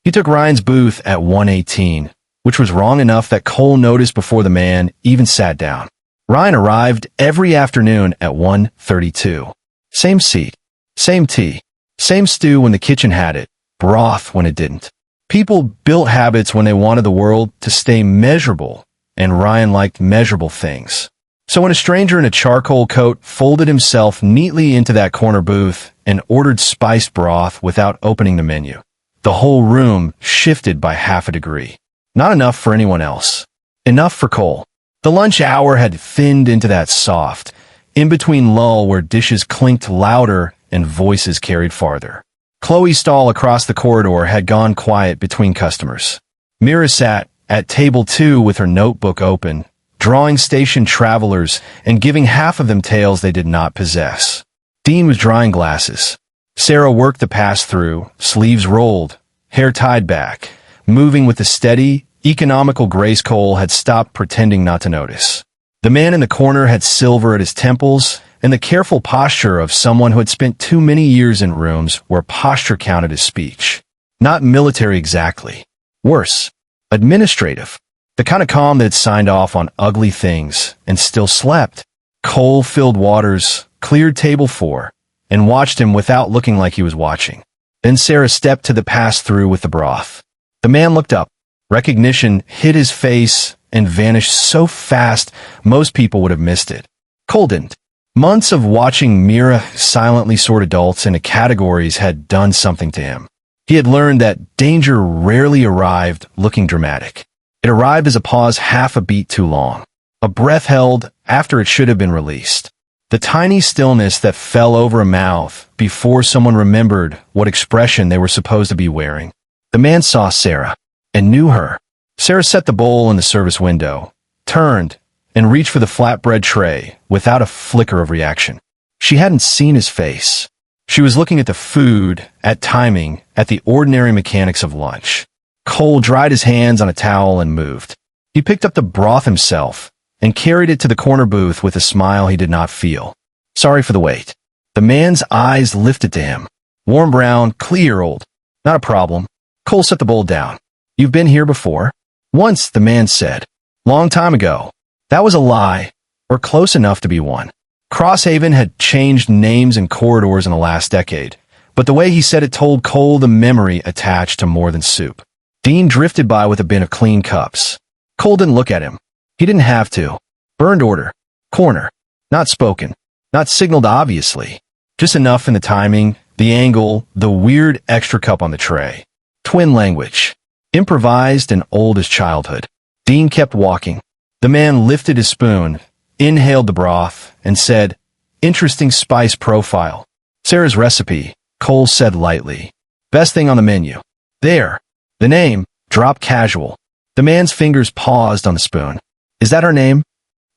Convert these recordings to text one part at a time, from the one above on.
He took Ryan's booth at 118, which was wrong enough that Cole noticed before the man even sat down. Ryan arrived every afternoon at 1:32. Same seat, same tea, same stew when the kitchen had it, broth when it didn't. People built habits when they wanted the world to stay measurable, and Ryan liked measurable things. So when a stranger in a charcoal coat folded himself neatly into that corner booth and ordered spiced broth without opening the menu, the whole room shifted by half a degree. Not enough for anyone else. Enough for Cole. The lunch hour had thinned into that soft, in-between lull where dishes clinked louder and voices carried farther. Chloe's stall across the corridor had gone quiet between customers. Mira sat at table 2 with her notebook open, drawing station travelers and giving half of them tales they did not possess. Dean was drying glasses. Sera worked the pass-through, sleeves rolled, hair tied back, moving with the steady, economical grace Cole had stopped pretending not to notice. The man in the corner had silver at his temples and the careful posture of someone who had spent too many years in rooms where posture counted as speech. Not military exactly. Worse, administrative. The kind of calm that had signed off on ugly things and still slept. Cole filled waters, cleared table 4, and watched him without looking like he was watching. Then Sera stepped to the pass-through with the broth. The man looked up. Recognition hit his face and vanished so fast most people would have missed it. Cole didn't. Months of watching Mira silently sort adults into categories had done something to him. He had learned that danger rarely arrived looking dramatic. It arrived as a pause half a beat too long. A breath held after it should have been released. The tiny stillness that fell over a mouth before someone remembered what expression they were supposed to be wearing. The man saw Sera and knew her. Sera set the bowl in the service window, turned, and reached for the flatbread tray without a flicker of reaction. She hadn't seen his face. She was looking at the food, at timing, at the ordinary mechanics of lunch. Cole dried his hands on a towel and moved. He picked up the broth himself and carried it to the corner booth with a smile he did not feel. Sorry for the wait. The man's eyes lifted to him. Warm brown, clear-old. Not a problem. Cole set the bowl down. You've been here before? Once, the man said. Long time ago. That was a lie, or close enough to be one. Crosshaven had changed names and corridors in the last decade, but the way he said it told Cole the memory attached to more than soup. Dean drifted by with a bin of clean cups. Cole didn't look at him. He didn't have to. Burned order. Corner. Not spoken. Not signaled obviously. Just enough in the timing, the angle, the weird extra cup on the tray. Twin language. Improvised and old as childhood. Dean kept walking. The man lifted his spoon, inhaled the broth, and said, Interesting spice profile. Sera's recipe, Cole said lightly. Best thing on the menu. There. The name, dropped casual. The man's fingers paused on the spoon. Is that her name?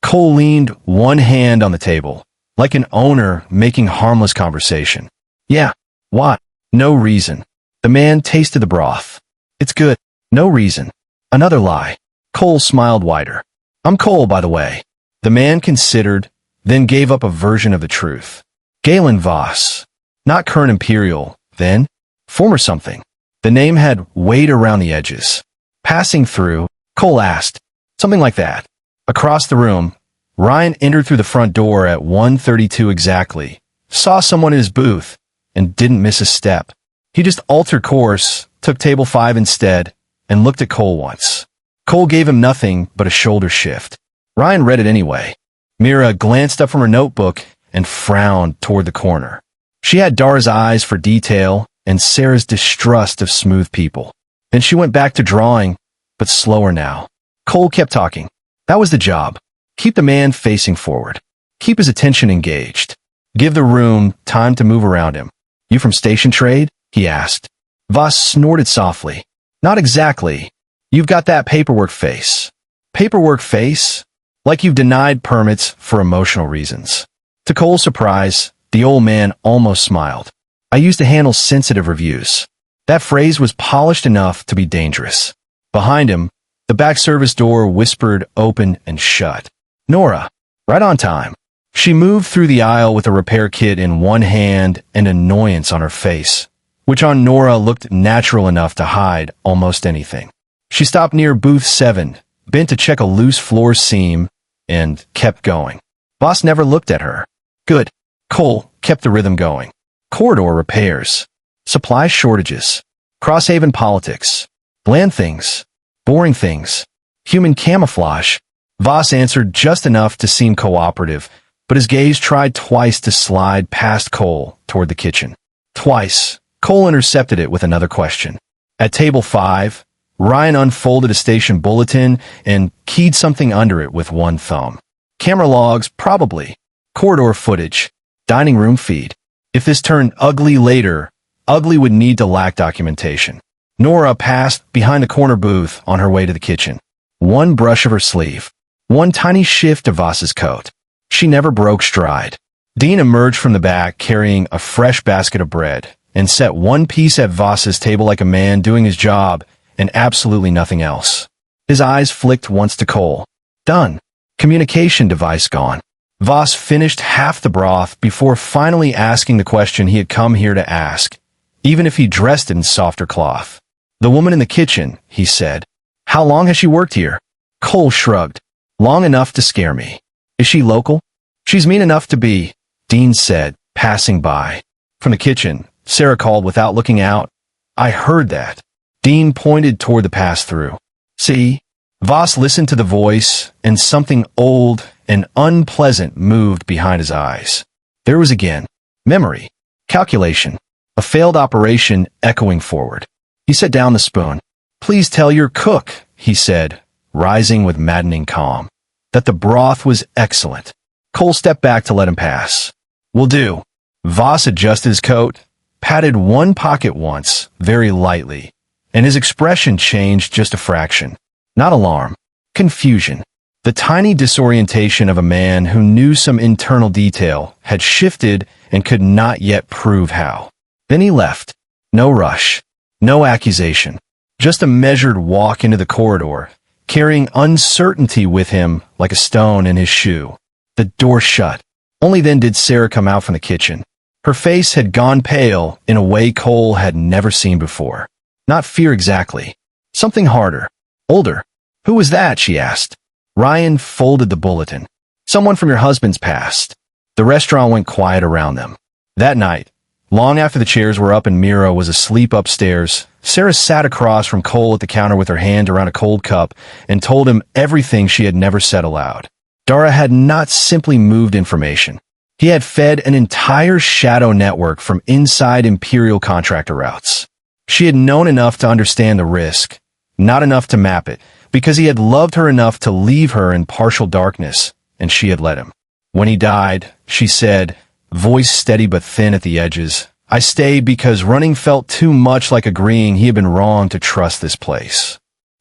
Cole leaned one hand on the table, like an owner making harmless conversation. Yeah. What? No reason. The man tasted the broth. It's good. No reason. Another lie. Cole smiled wider. I'm Cole, by the way. The man considered, then gave up a version of the truth. Galen Voss. Not current Imperial, then. Former something. The name had weight around the edges. Passing through, Cole asked. Something like that. Across the room, Ryan entered through the front door at 1:32 exactly, saw someone in his booth, and didn't miss a step. He just altered course, took table 5 instead, and looked at Cole once. Cole gave him nothing but a shoulder shift. Ryan read it anyway. Mira glanced up from her notebook and frowned toward the corner. She had Dara's eyes for detail and Sera's distrust of smooth people. Then she went back to drawing, but slower now. Cole kept talking. That was the job. Keep the man facing forward. Keep his attention engaged. Give the room time to move around him. You from station trade? He asked. Voss snorted softly. Not exactly. You've got that paperwork face. Paperwork face? Like you've denied permits for emotional reasons. To Cole's surprise, the old man almost smiled. I used to handle sensitive reviews. That phrase was polished enough to be dangerous. Behind him, the back service door whispered open and shut. Nora, right on time. She moved through the aisle with a repair kit in one hand and annoyance on her face. which on Nora looked natural enough to hide almost anything. She stopped near booth 7, bent to check a loose floor seam, and kept going. Voss never looked at her. Good. Cole kept the rhythm going. Corridor repairs. Supply shortages. Crosshaven politics. Bland things. Boring things. Human camouflage. Voss answered just enough to seem cooperative, but his gaze tried twice to slide past Cole toward the kitchen. Twice, Cole intercepted it with another question. At table 5, Ryan unfolded a station bulletin and keyed something under it with one thumb. Camera logs, probably. Corridor footage. Dining room feed. If this turned ugly later, ugly would need to lack documentation. Nora passed behind the corner booth on her way to the kitchen. One brush of her sleeve. One tiny shift of Voss's coat. She never broke stride. Dean emerged from the back carrying a fresh basket of bread and set one piece at Voss's table like a man doing his job and absolutely nothing else. His eyes flicked once to Cole. Done. Communication device gone. Voss finished half the broth before finally asking the question he had come here to ask, even if he dressed in softer cloth. The woman in the kitchen, he said. How long has she worked here? Cole shrugged. Long enough to scare me. Is she local? She's mean enough to be, Dean said, passing by. From the kitchen, Sera called without looking out. I heard that. Dean pointed toward the pass-through. See? Voss listened to the voice, and something old and unpleasant moved behind his eyes. There was again. Memory. Calculation. A failed operation echoing forward. He set down the spoon. Please tell your cook, he said, rising with maddening calm, that the broth was excellent. Cole stepped back to let him pass. Will do. Voss adjusted his coat, patted one pocket once, very lightly, and his expression changed just a fraction. Not alarm. Confusion. The tiny disorientation of a man who knew some internal detail, had shifted, and could not yet prove how. Then he left. No rush. No accusation. Just a measured walk into the corridor, carrying uncertainty with him like a stone in his shoe. The door shut. Only then did Sera come out from the kitchen. Her face had gone pale in a way Cole had never seen before. Not fear exactly. Something harder. Older. Who was that? She asked. Ryan folded the bulletin. Someone from your husband's past. The restaurant went quiet around them. That night, long after the chairs were up and Mira was asleep upstairs, Sera sat across from Cole at the counter with her hand around a cold cup and told him everything she had never said aloud. Dara had not simply moved information. He had fed an entire shadow network from inside Imperial contractor routes. She had known enough to understand the risk, not enough to map it, because he had loved her enough to leave her in partial darkness, and she had let him. When he died, she said, voice steady but thin at the edges, I stayed because running felt too much like agreeing he had been wrong to trust this place.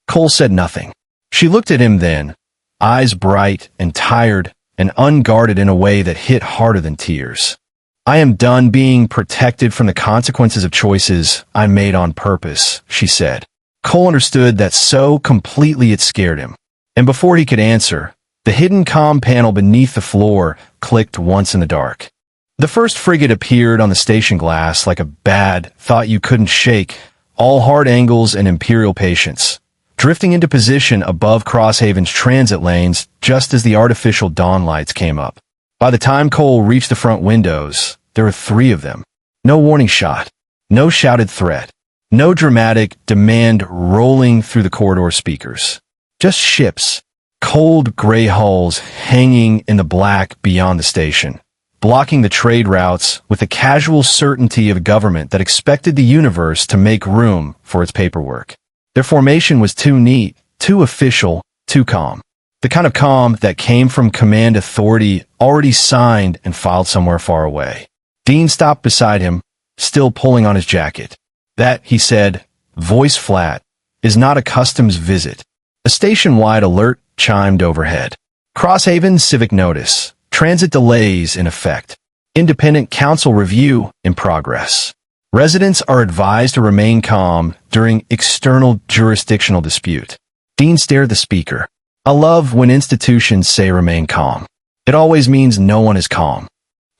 Cole said nothing. She looked at him then, eyes bright and tired and unguarded in a way that hit harder than tears. I am done being protected from the consequences of choices I made on purpose, she said. Cole understood that so completely it scared him. And before he could answer, the hidden comm panel beneath the floor clicked once in the dark. The first frigate appeared on the station glass like a bad thought you couldn't shake, all hard angles and Imperial patience, drifting into position above Crosshaven's transit lanes just as the artificial dawn lights came up. By the time Cole reached the front windows, there were 3 of them. No warning shot. No shouted threat. No dramatic demand rolling through the corridor speakers. Just ships. Cold gray hulls hanging in the black beyond the station, blocking the trade routes with the casual certainty of a government that expected the universe to make room for its paperwork. Their formation was too neat, too official, too calm. The kind of calm that came from command authority already signed and filed somewhere far away. Dean stopped beside him, still pulling on his jacket. That, he said, voice flat, is not a customs visit. A station-wide alert chimed overhead. Crosshaven civic notice. Transit delays in effect. Independent council review in progress. Residents are advised to remain calm during external jurisdictional dispute. Dean stared at the speaker. I love when institutions say remain calm. It always means no one is calm.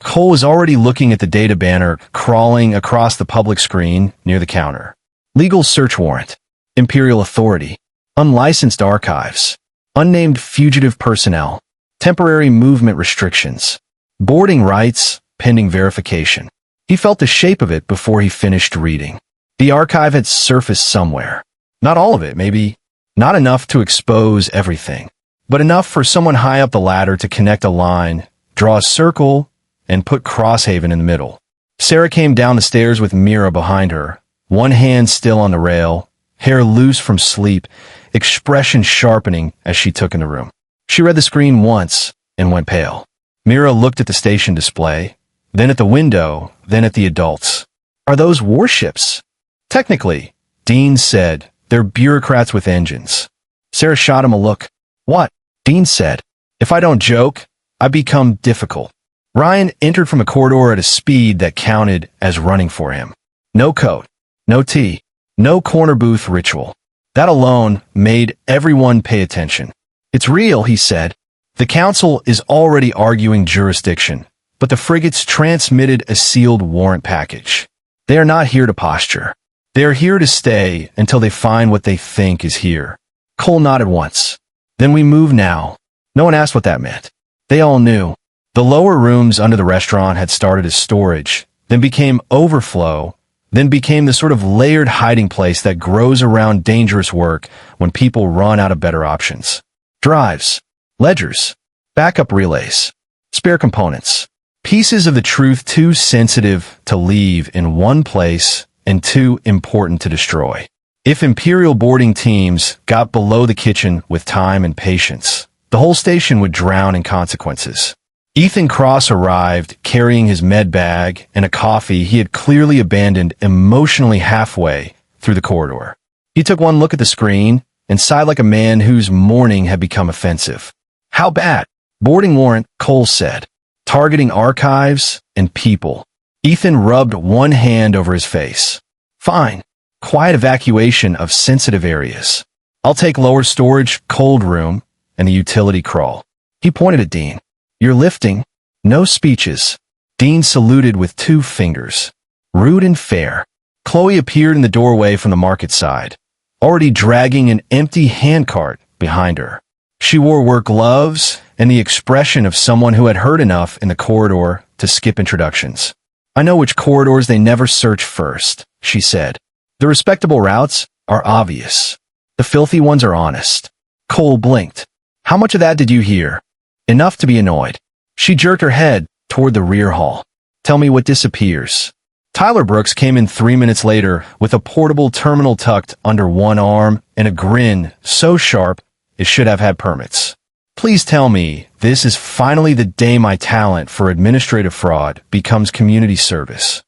Cole was already looking at the data banner crawling across the public screen near the counter. Legal search warrant. Imperial authority. Unlicensed archives. Unnamed fugitive personnel. Temporary movement restrictions. Boarding rights, pending verification. He felt the shape of it before he finished reading. The archive had surfaced somewhere. Not all of it, maybe. Not enough to expose everything. But enough for someone high up the ladder to connect a line, draw a circle, and put Crosshaven in the middle. Sera came down the stairs with Mira behind her, one hand still on the rail, hair loose from sleep, expression sharpening as she took in the room. She read the screen once and went pale. Mira looked at the station display, then at the window, then at the adults. Are those warships? Technically, Dean said, they're bureaucrats with engines. Sera shot him a look. What? Dean said. If I don't joke, I become difficult. Ryan entered from a corridor at a speed that counted as running for him. No coat, no tea, no corner booth ritual. That alone made everyone pay attention. It's real, he said. The council is already arguing jurisdiction, but the frigates transmitted a sealed warrant package. They are not here to posture. They are here to stay until they find what they think is here. Cole nodded once. Then we move now. No one asked what that meant. They all knew. The lower rooms under the restaurant had started as storage, then became overflow, then became the sort of layered hiding place that grows around dangerous work when people run out of better options. Drives, ledgers, backup relays, spare components, pieces of the truth too sensitive to leave in one place and too important to destroy. If Imperial boarding teams got below the kitchen with time and patience, the whole station would drown in consequences. Ethan Cross arrived carrying his med bag and a coffee he had clearly abandoned emotionally halfway through the corridor. He took one look at the screen and sighed like a man whose mourning had become offensive. How bad? Boarding warrant, Cole said. Targeting archives and people. Ethan rubbed one hand over his face. Fine. Quiet evacuation of sensitive areas. I'll take lower storage, cold room, and the utility crawl. He pointed at Dean. You're lifting. No speeches. Dean saluted with 2 fingers. Rude and fair. Chloe appeared in the doorway from the market side, already dragging an empty handcart behind her. She wore work gloves and the expression of someone who had heard enough in the corridor to skip introductions. I know which corridors they never search first, she said. The respectable routes are obvious. The filthy ones are honest. Cole blinked. How much of that did you hear? Enough to be annoyed. She jerked her head toward the rear hall. Tell me what disappears. Tyler Brooks came in 3 minutes later with a portable terminal tucked under one arm and a grin so sharp it should have had permits. Please tell me this is finally the day my talent for administrative fraud becomes community service.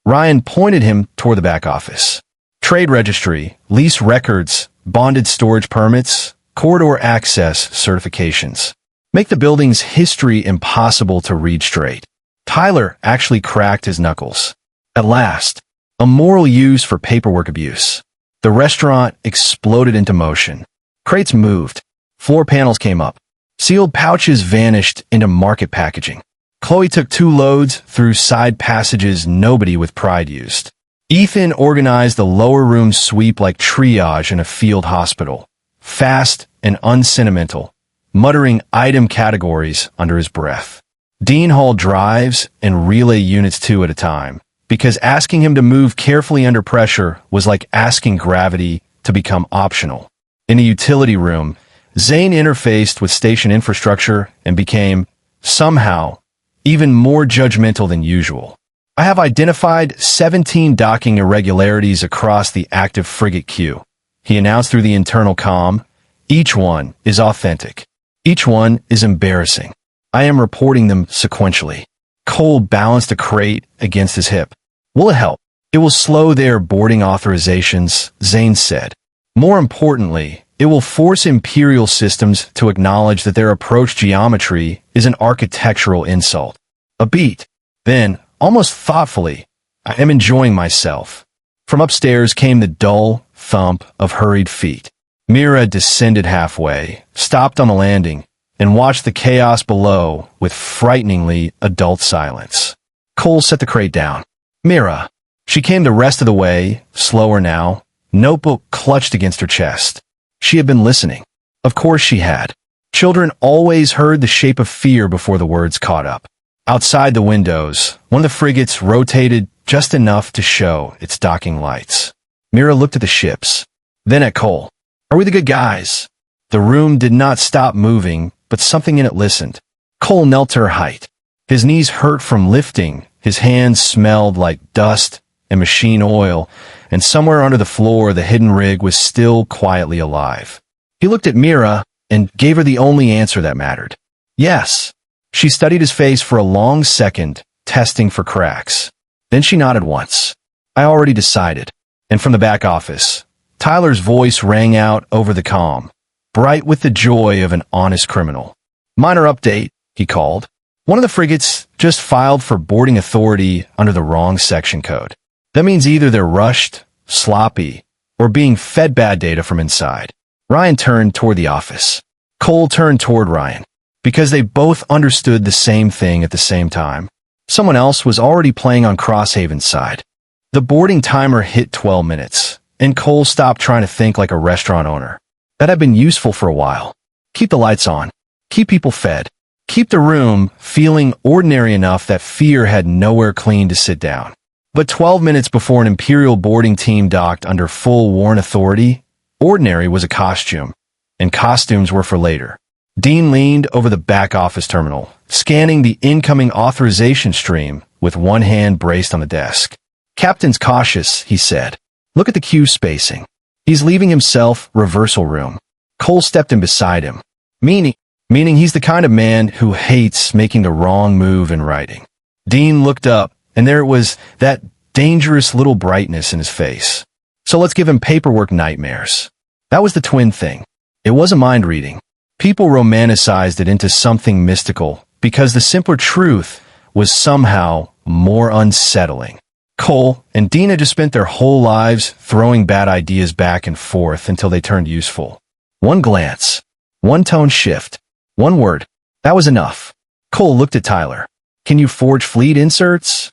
Ryan pointed him toward the back office. Trade registry, lease records, bonded storage permits, corridor access certifications. Make the building's history impossible to read straight. Tyler actually cracked his knuckles. At last, a moral use for paperwork abuse. The restaurant exploded into motion. Crates moved. Floor panels came up. Sealed pouches vanished into market packaging. Chloe took 2 loads through side passages nobody with pride used. Ethan organized the lower room sweep like triage in a field hospital. Fast and unsentimental, muttering item categories under his breath. Dean hauled drives and relay units 2 at a time, because asking him to move carefully under pressure was like asking gravity to become optional. In the utility room, Zane interfaced with station infrastructure and became, somehow, even more judgmental than usual. I have identified 17 docking irregularities across the active frigate queue, he announced through the internal comm. Each one is authentic. Each one is embarrassing. I am reporting them sequentially. Cole balanced a crate against his hip. Will it help? It will slow their boarding authorizations, Zane said. More importantly, it will force Imperial systems to acknowledge that their approach geometry is an architectural insult. A beat. Then, almost thoughtfully, I am enjoying myself. From upstairs came the dull thump of hurried feet. Mira descended halfway, stopped on the landing, and watched the chaos below with frighteningly adult silence. Cole set the crate down. Mira. She came the rest of the way, slower now, notebook clutched against her chest. She had been listening. Of course she had. Children always heard the shape of fear before the words caught up. Outside the windows, one of the frigates rotated just enough to show its docking lights. Mira looked at the ships, then at Cole. Are we the good guys? The room did not stop moving, but something in it listened. Cole knelt to her height. His knees hurt from lifting, his hands smelled like dust and machine oil, and somewhere under the floor the hidden rig was still quietly alive. He looked at Mira and gave her the only answer that mattered. Yes. She studied his face for a long second, testing for cracks. Then she nodded once. I already decided. And from the back office, Tyler's voice rang out over the comm, bright with the joy of an honest criminal. Minor update, he called. One of the frigates just filed for boarding authority under the wrong section code. That means either they're rushed, sloppy, or being fed bad data from inside. Ryan turned toward the office. Cole turned toward Ryan. Because they both understood the same thing at the same time. Someone else was already playing on Crosshaven's side. The boarding timer hit 12 minutes, and Cole stopped trying to think like a restaurant owner. That had been useful for a while. Keep the lights on. Keep people fed. Keep the room feeling ordinary enough that fear had nowhere clean to sit down. But 12 minutes before an Imperial boarding team docked under full warrant authority, ordinary was a costume, and costumes were for later. Dean leaned over the back office terminal, scanning the incoming authorization stream with one hand braced on the desk. Captain's cautious, he said. Look at the queue spacing. He's leaving himself reversal room. Cole stepped in beside him. Meaning he's the kind of man who hates making the wrong move in writing. Dean looked up, and there it was, that dangerous little brightness in his face. So let's give him paperwork nightmares. That was the twin thing. It wasn't mind reading. People romanticized it into something mystical because the simpler truth was somehow more unsettling. Cole and Dina just spent their whole lives throwing bad ideas back and forth until they turned useful. One glance, one tone shift, one word. That was enough. Cole looked at Tyler. Can you forge fleet inserts?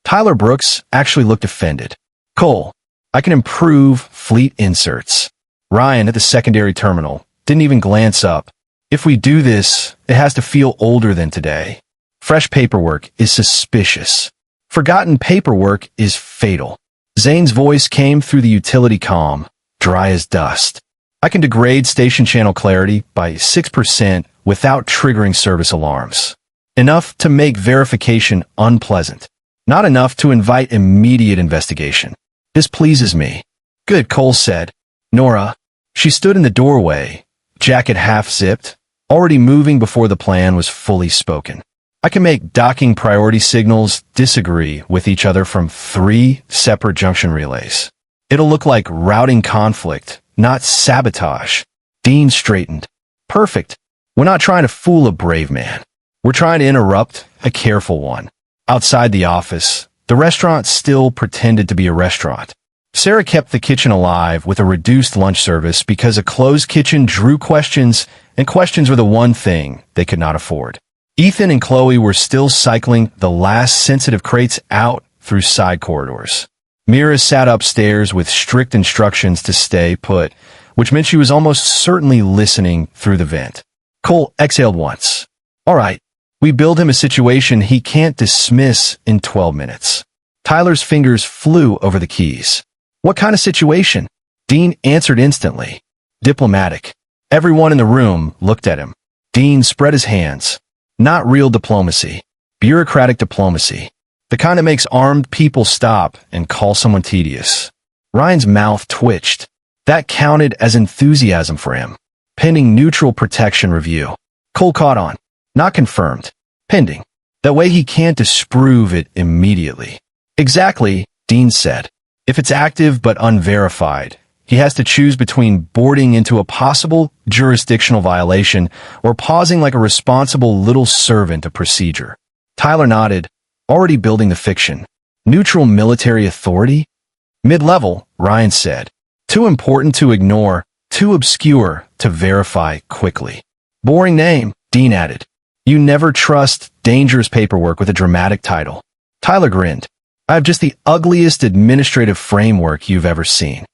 Tyler Brooks actually looked offended. Cole, I can improve fleet inserts. Ryan at the secondary terminal didn't even glance up. If we do this, it has to feel older than today. Fresh paperwork is suspicious. Forgotten paperwork is fatal. Zane's voice came through the utility comm, dry as dust. I can degrade station channel clarity by 6% without triggering service alarms. Enough to make verification unpleasant. Not enough to invite immediate investigation. This pleases me. Good, Cole said. Nora. She stood in the doorway, jacket half-zipped, already moving before the plan was fully spoken. I can make docking priority signals disagree with each other from 3 separate junction relays. It'll look like routing conflict, not sabotage. Dean straightened. Perfect. We're not trying to fool a brave man. We're trying to interrupt a careful one. Outside the office, the restaurant still pretended to be a restaurant. Sera kept the kitchen alive with a reduced lunch service because a closed kitchen drew questions, and questions were the one thing they could not afford. Ethan and Chloe were still cycling the last sensitive crates out through side corridors. Mira sat upstairs with strict instructions to stay put, which meant she was almost certainly listening through the vent. Cole exhaled once. All right, we build him a situation he can't dismiss in 12 minutes. Tyler's fingers flew over the keys. What kind of situation? Dean answered instantly. Diplomatic. Everyone in the room looked at him. Dean spread his hands. Not real diplomacy. Bureaucratic diplomacy. The kind that makes armed people stop and call someone tedious. Ryan's mouth twitched. That counted as enthusiasm for him. Pending neutral protection review. Cole caught on. Not confirmed. Pending. That way he can't disprove it immediately. Exactly, Dean said. If it's active but unverified, he has to choose between boarding into a possible jurisdictional violation or pausing like a responsible little servant of procedure. Tyler nodded, already building the fiction. Neutral military authority? Mid-level, Ryan said. Too important to ignore, too obscure to verify quickly. Boring name, Dean added. You never trust dangerous paperwork with a dramatic title. Tyler grinned. I have just the ugliest administrative framework you've ever seen.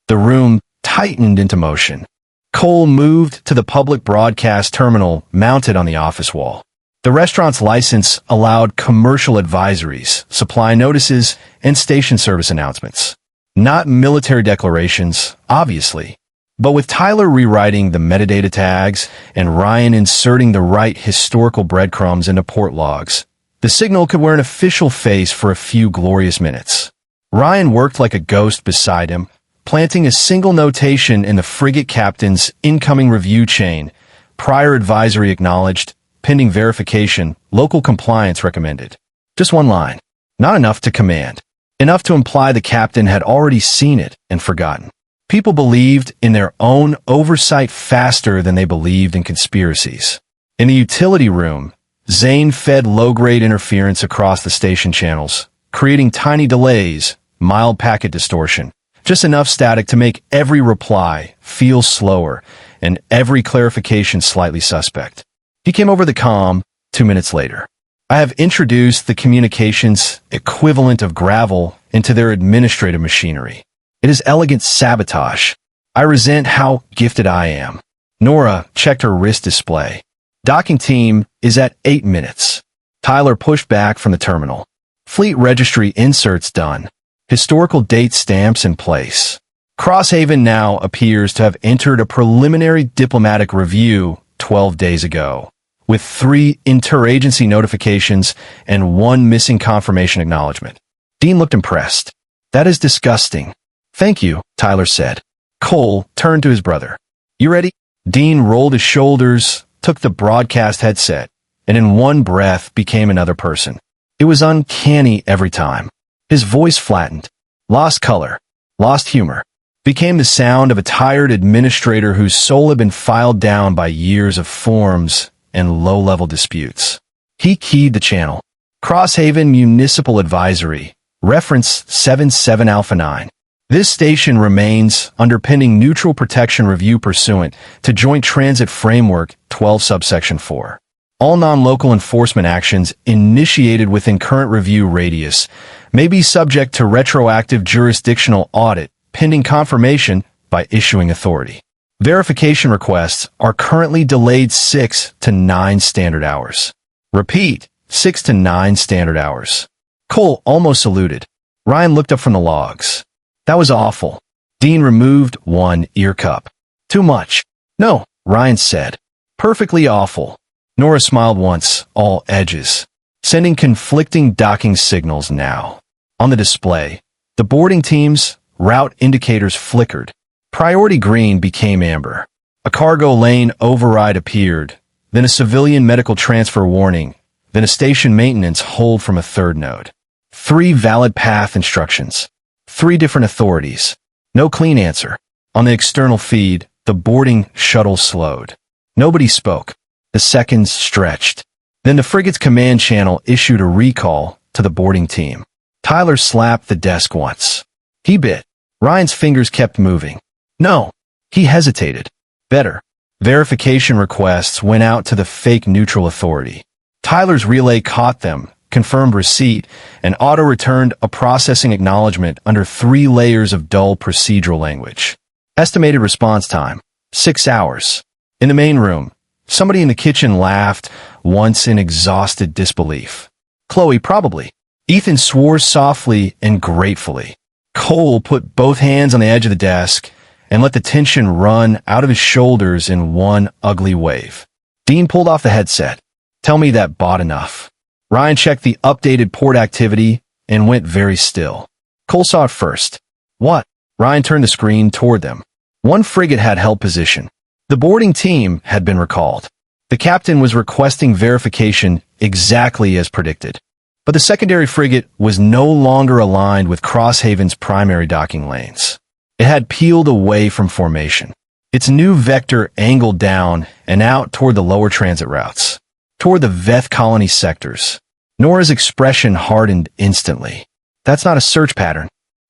The room tightened into motion. Cole moved to the public broadcast terminal mounted on the office wall. The restaurant's license allowed commercial advisories, supply notices, and station service announcements. Not military declarations, obviously. But with Tyler rewriting the metadata tags and Ryan inserting the right historical breadcrumbs into port logs, the signal could wear an official face for a few glorious minutes. Ryan worked like a ghost beside him, planting a single notation in the frigate captain's incoming review chain. Prior advisory acknowledged, pending verification, local compliance recommended. Just one line. Not enough to command. Enough to imply the captain had already seen it and forgotten. People believed in their own oversight faster than they believed in conspiracies. In the utility room, Zane fed low-grade interference across the station channels, creating tiny delays, mild packet distortion, just enough static to make every reply feel slower and every clarification slightly suspect. He came over the comm 2 minutes later. I have introduced the communications equivalent of gravel into their administrative machinery. It is elegant sabotage. I resent how gifted I am. Nora checked her wrist display. Docking team is at 8 minutes. Tyler pushed back from the terminal. Fleet registry inserts done. Historical date stamps in place. Crosshaven now appears to have entered a preliminary diplomatic review 12 days ago, with 3 interagency notifications and 1 missing confirmation acknowledgement. Dean looked impressed. That is disgusting. Thank you, Tyler said. Cole turned to his brother. You ready? Dean rolled his shoulders, took the broadcast headset, and in one breath became another person. It was uncanny every time. His voice flattened, lost color, lost humor, became the sound of a tired administrator whose soul had been filed down by years of forms and low-level disputes. He keyed the channel. Crosshaven Municipal Advisory, reference 77 Alpha 9. This station remains under pending neutral protection review pursuant to Joint Transit Framework 12 subsection 4. All non-local enforcement actions initiated within current review radius may be subject to retroactive jurisdictional audit pending confirmation by issuing authority. Verification requests are currently delayed 6 to 9 standard hours. Repeat, 6 to 9 standard hours. Cole almost saluted. Ryan looked up from the logs. That was awful. Dean removed 1 ear cup. Too much. No, Ryan said. Perfectly awful. Nora smiled once, all edges. Sending conflicting docking signals now. On the display, the boarding team's route indicators flickered. Priority green became amber. A cargo lane override appeared, then a civilian medical transfer warning, then a station maintenance hold from a third node. 3 valid path instructions. 3 different authorities. No clean answer. On the external feed, the boarding shuttle slowed. Nobody spoke. The seconds stretched. Then the frigate's command channel issued a recall to the boarding team. Tyler slapped the desk once. He bit. Ryan's fingers kept moving. No. He hesitated. Better. Verification requests went out to the fake neutral authority. Tyler's relay caught them, confirmed receipt, and auto-returned a processing acknowledgement under 3 layers of dull procedural language. Estimated response time, 6 hours. In the main room, somebody in the kitchen laughed, once in exhausted disbelief. Chloe, probably. Ethan swore softly and gratefully. Cole put both hands on the edge of the desk and let the tension run out of his shoulders in one ugly wave. Dean pulled off the headset. Tell me that bought enough. Ryan checked the updated port activity and went very still. Cole saw it first. What? Ryan turned the screen toward them. 1 frigate had held position. The boarding team had been recalled. The captain was requesting verification exactly as predicted. But the secondary frigate was no longer aligned with Crosshaven's primary docking lanes. It had peeled away from formation. Its new vector angled down and out toward the lower transit routes, toward the Veth colony sectors. Nora's expression hardened instantly. That's not a search pattern.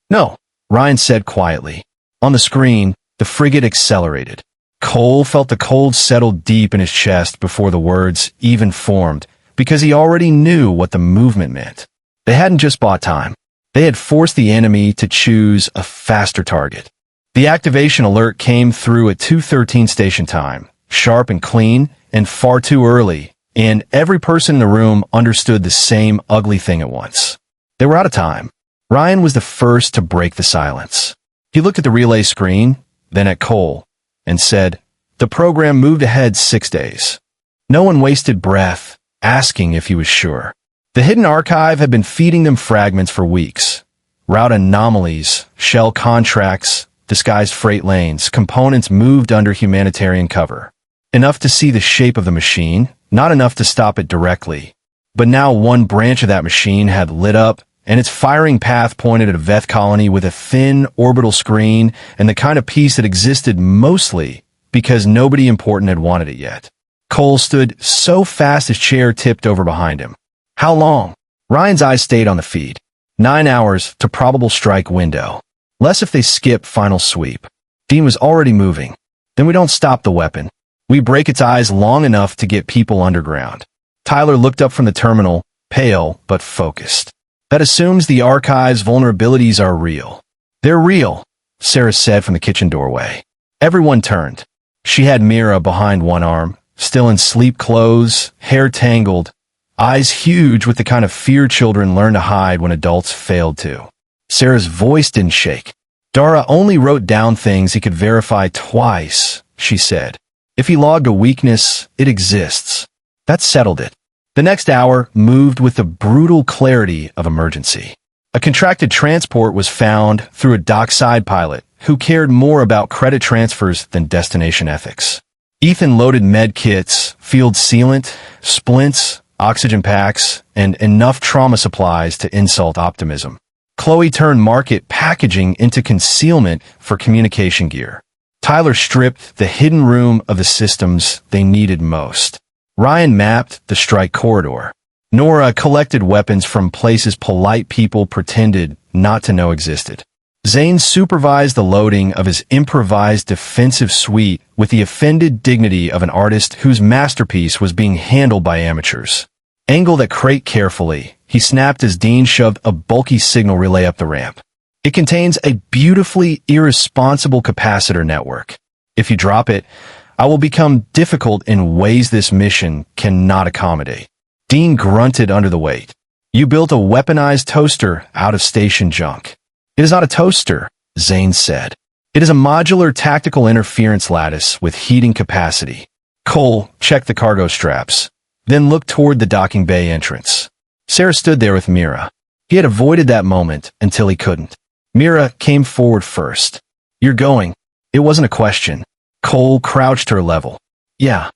No, Ryan said quietly. On the screen, the frigate accelerated. Cole felt the cold settle deep in his chest before the words even formed, because he already knew what the movement meant. They hadn't just bought time. They had forced the enemy to choose a faster target. The activation alert came through at 2:13 station time, sharp and clean, and far too early, and every person in the room understood the same ugly thing at once. They were out of time. Ryan was the first to break the silence. He looked at the relay screen, then at Cole, and said, "The program moved ahead 6 days." No one wasted breath, asking if he was sure. The hidden archive had been feeding them fragments for weeks. Route anomalies, shell contracts, disguised freight lanes, components moved under humanitarian cover. Enough to see the shape of the machine, not enough to stop it directly. But now one branch of that machine had lit up, and its firing path pointed at a Veth colony with a thin orbital screen and the kind of piece that existed mostly because nobody important had wanted it yet. Cole stood so fast his chair tipped over behind him. How long? Ryan's eyes stayed on the feed. 9 hours to probable strike window. Less if they skip final sweep. Dean was already moving. Then we don't stop the weapon. We break its eyes long enough to get people underground. Tyler looked up from the terminal, pale but focused. That assumes the archive's vulnerabilities are real. They're real, Sera said from the kitchen doorway. Everyone turned. She had Mira behind one arm, still in sleep clothes, hair tangled, eyes huge with the kind of fear children learn to hide when adults failed to. Sera's voice didn't shake. Dara only wrote down things he could verify twice, she said. If he logged a weakness, it exists. That settled it. The next hour moved with the brutal clarity of emergency. A contracted transport was found through a dockside pilot who cared more about credit transfers than destination ethics. Ethan loaded med kits, field sealant, splints, oxygen packs, and enough trauma supplies to insult optimism. Chloe turned market packaging into concealment for communication gear. Tyler stripped the hidden room of the systems they needed most. Ryan mapped the strike corridor. Nora collected weapons from places polite people pretended not to know existed. Zane supervised the loading of his improvised defensive suite with the offended dignity of an artist whose masterpiece was being handled by amateurs. Angle that crate carefully, he snapped as Dean shoved a bulky signal relay up the ramp. It contains a beautifully irresponsible capacitor network. If you drop it, I will become difficult in ways this mission cannot accommodate. Dean grunted under the weight. You built a weaponized toaster out of station junk. It is not a toaster, Zane said. It is a modular tactical interference lattice with heating capacity. Cole checked the cargo straps, then looked toward the docking bay entrance. Sera stood there with Mira. He had avoided that moment until he couldn't. Mira came forward first. You're going. It wasn't a question. Cole crouched her level. Yeah.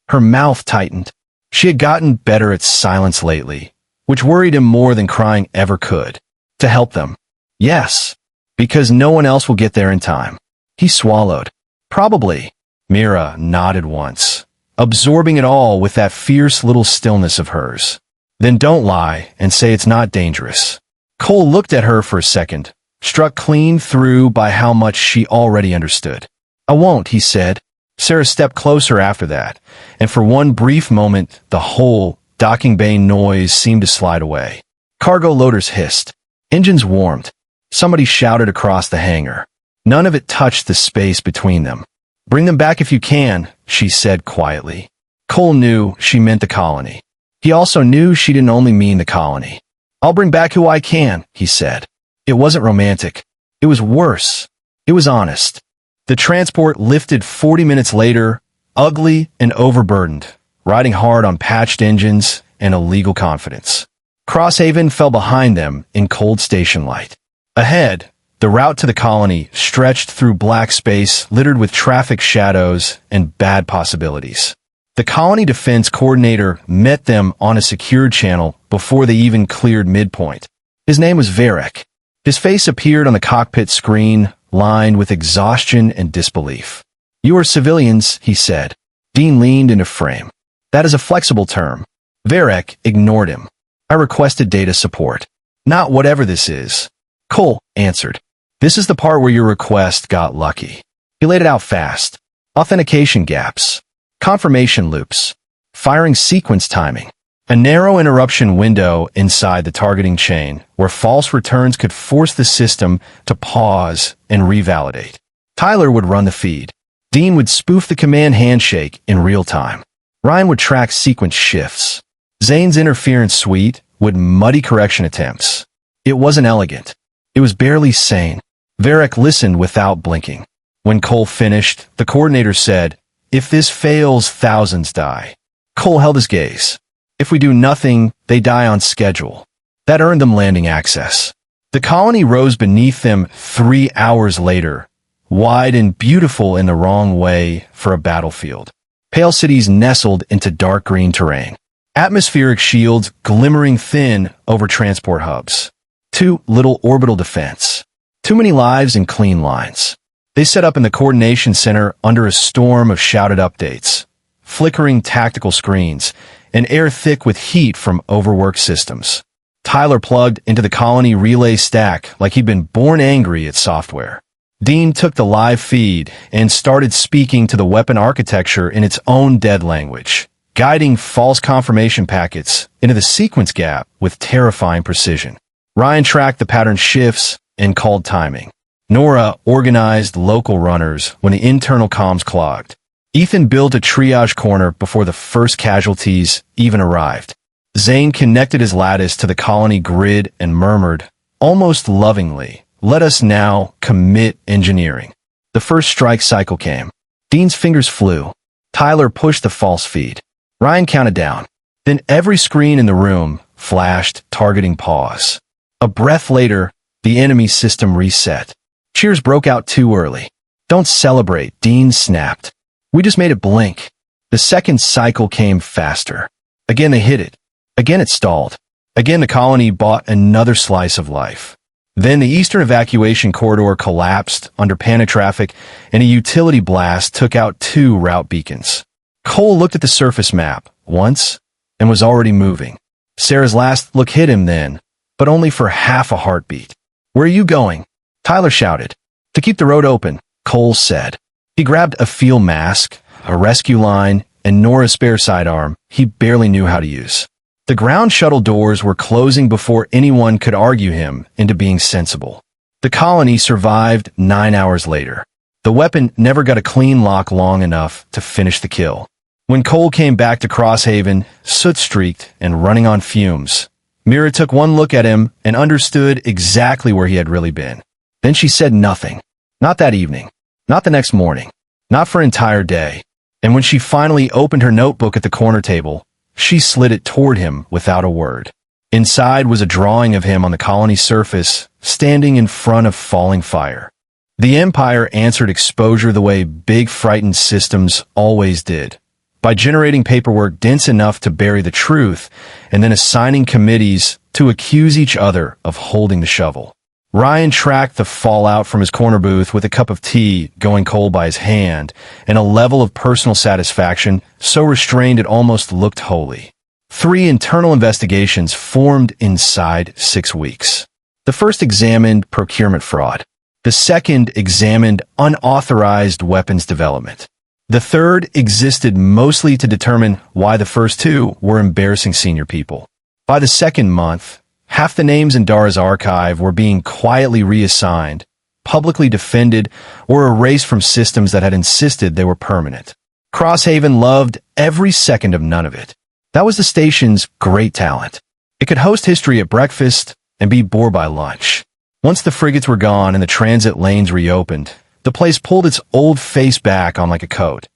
Her mouth tightened. She had gotten better at silence lately, which worried him more than crying ever could. To help them. Yes. Because no one else will get there in time. He swallowed. Probably. Mira nodded once, absorbing it all with that fierce little stillness of hers. Then don't lie and say it's not dangerous. Cole looked at her for a second, struck clean through by how much she already understood. I won't, he said. Sera stepped closer after that, and for one brief moment, the whole docking bay noise seemed to slide away. Cargo loaders hissed. Engines warmed. Somebody shouted across the hangar. None of it touched the space between them. Bring them back if you can, she said quietly. Cole knew she meant the colony. He also knew she didn't only mean the colony. I'll bring back who I can, he said. It wasn't romantic. It was worse. It was honest. The transport lifted 40 minutes later, ugly and overburdened, riding hard on patched engines and illegal confidence. Crosshaven fell behind them in cold station light. Ahead, the route to the colony stretched through black space littered with traffic shadows and bad possibilities. The colony defense coordinator met them on a secured channel before they even cleared midpoint. His name was Varek. His face appeared on the cockpit screen, lined with exhaustion and disbelief. You are civilians, he said. Dean leaned into frame. That is a flexible term. Varek ignored him. I requested data support. Not whatever this is. Cole answered. This is the part where your request got lucky. He laid it out fast. authentication gaps, confirmation loops, firing sequence timing, a narrow interruption window inside the targeting chain where false returns could force the system to pause and revalidate. Tyler would run the feed. Dean would spoof the command handshake in real time. Ryan would track sequence shifts. Zane's interference suite would muddy correction attempts. It wasn't elegant. It was barely sane. Varric listened without blinking. When Cole finished, the coordinator said, "If this fails, thousands die." Cole held his gaze. "If we do nothing, they die on schedule." That earned them landing access. The colony rose beneath them 3 hours later, wide and beautiful in the wrong way for a battlefield. Pale cities nestled into dark green terrain. Atmospheric shields glimmering thin over transport hubs. Too little orbital defense. Too many lives and clean lines. They set up in the coordination center under a storm of shouted updates, flickering tactical screens, and air thick with heat from overworked systems. Tyler plugged into the colony relay stack like he'd been born angry at software. Dean took the live feed and started speaking to the weapon architecture in its own dead language, guiding false confirmation packets into the sequence gap with terrifying precision. Ryan tracked the pattern shifts and called timing. Nora organized local runners when the internal comms clogged. Ethan built a triage corner before the first casualties even arrived. Zane connected his lattice to the colony grid and murmured, almost lovingly, "Let us now commit engineering." The first strike cycle came. Dean's fingers flew. Tyler pushed the false feed. Ryan counted down. Then every screen in the room flashed, targeting pause. A breath later, the enemy system reset. Cheers broke out too early. "Don't celebrate," Dean snapped. "We just made it blink." The second cycle came faster. Again they hit it. Again it stalled. Again the colony bought another slice of life. Then the eastern evacuation corridor collapsed under panic traffic, and a utility blast took out 2 route beacons. Cole looked at the surface map once and was already moving. Sera's last look hit him then, but only for half a heartbeat. "Where are you going?" Tyler shouted. "To keep the road open," Cole said. He grabbed a fuel mask, a rescue line, and Nora's spare sidearm he barely knew how to use. The ground shuttle doors were closing before anyone could argue him into being sensible. The colony survived 9 hours later. The weapon never got a clean lock long enough to finish the kill. When Cole came back to Crosshaven, soot-streaked and running on fumes, Mira took one look at him and understood exactly where he had really been. Then she said nothing. Not that evening. Not the next morning. Not for an entire day. And when she finally opened her notebook at the corner table, she slid it toward him without a word. Inside was a drawing of him on the colony's surface, standing in front of falling fire. The Empire answered exposure the way big frightened systems always did, by generating paperwork dense enough to bury the truth, and then assigning committees to accuse each other of holding the shovel. Ryan tracked the fallout from his corner booth with a cup of tea going cold by his hand, and a level of personal satisfaction so restrained it almost looked holy. 3 internal investigations formed inside 6 weeks. The first examined procurement fraud. The second examined unauthorized weapons development. The third existed mostly to determine why the first 2 were embarrassing senior people. By the second month, half the names in Dara's archive were being quietly reassigned, publicly defended, or erased from systems that had insisted they were permanent. Crosshaven loved every second of none of it. That was the station's great talent. It could host history at breakfast and be bored by lunch. Once the frigates were gone and the transit lanes reopened, the place pulled its old face back on like a coat.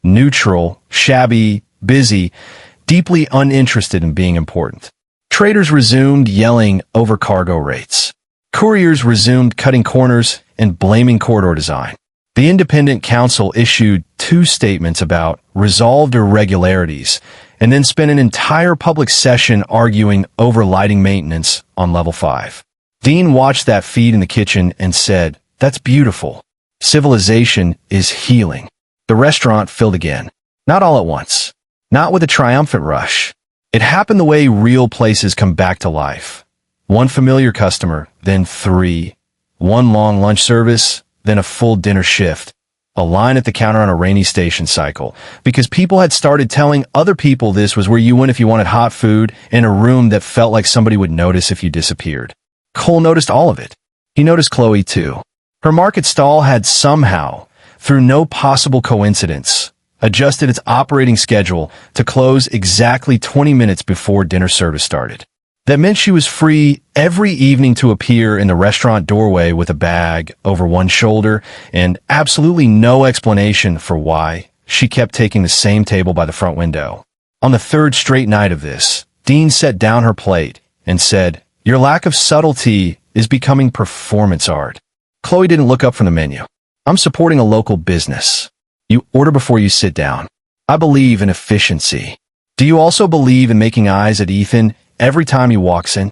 Neutral, shabby, busy, deeply uninterested in being important. Traders resumed yelling over cargo rates. Couriers resumed cutting corners and blaming corridor design. The Independent Council issued 2 statements about resolved irregularities and then spent an entire public session arguing over lighting maintenance on Level 5. Dean watched that feed in the kitchen and said, "That's beautiful. Civilization is healing." The restaurant filled again. Not all at once. Not with a triumphant rush. It happened the way real places come back to life. 1 familiar customer, then 3. 1 long lunch service, then a full dinner shift. A line at the counter on a rainy station cycle, because people had started telling other people this was where you went if you wanted hot food in a room that felt like somebody would notice if you disappeared. Cole noticed all of it. He noticed Chloe too. Her market stall had somehow, through no possible coincidence, adjusted its operating schedule to close exactly 20 minutes before dinner service started. That meant she was free every evening to appear in the restaurant doorway with a bag over one shoulder and absolutely no explanation for why she kept taking the same table by the front window. On the third straight night of this, Dean set down her plate and said, "Your lack of subtlety is becoming performance art." Chloe didn't look up from the menu. "I'm supporting a local business. You order before you sit down. I believe in efficiency. Do you also believe in making eyes at Ethan every time he walks in?"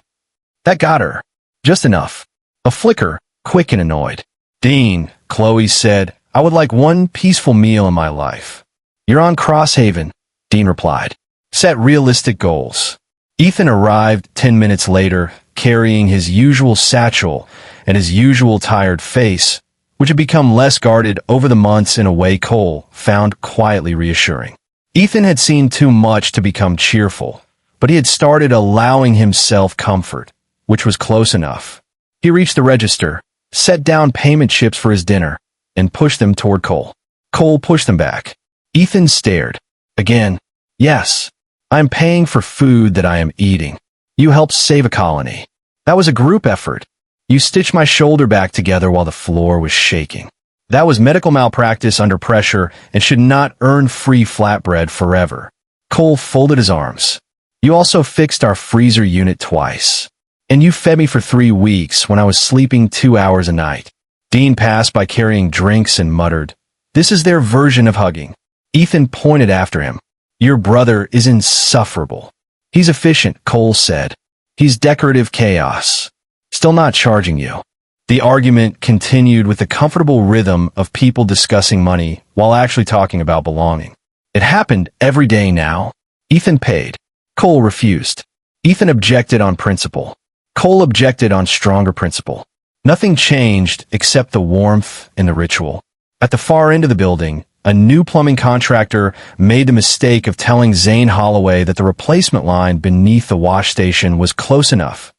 That got her. Just enough. A flicker, quick and annoyed. "Dean," Chloe said, "I would like one peaceful meal in my life." "You're on Crosshaven," Dean replied. "Set realistic goals." Ethan arrived 10 minutes later, carrying his usual satchel and his usual tired face, which had become less guarded over the months in a way Cole found quietly reassuring. Ethan had seen too much to become cheerful, but he had started allowing himself comfort, which was close enough. He reached the register, set down payment chips for his dinner, and pushed them toward Cole. Cole pushed them back. Ethan stared. Again. "Yes, I'm paying for food that I am eating. You helped save a colony. That was a group effort. You stitched my shoulder back together while the floor was shaking. That was medical malpractice under pressure and should not earn free flatbread forever." Cole folded his arms. "You also fixed our freezer unit twice. And you fed me for 3 weeks when I was sleeping 2 hours a night." Dean passed by carrying drinks and muttered, "This is their version of hugging." Ethan pointed after him. "Your brother is insufferable." "He's efficient," Cole said. "He's decorative chaos. Still not charging you." The argument continued with the comfortable rhythm of people discussing money while actually talking about belonging. It happened every day now. Ethan paid. Cole refused. Ethan objected on principle. Cole objected on stronger principle. Nothing changed except the warmth and the ritual. At the far end of the building, a new plumbing contractor made the mistake of telling Zane Holloway that the replacement line beneath the wash station was close enough.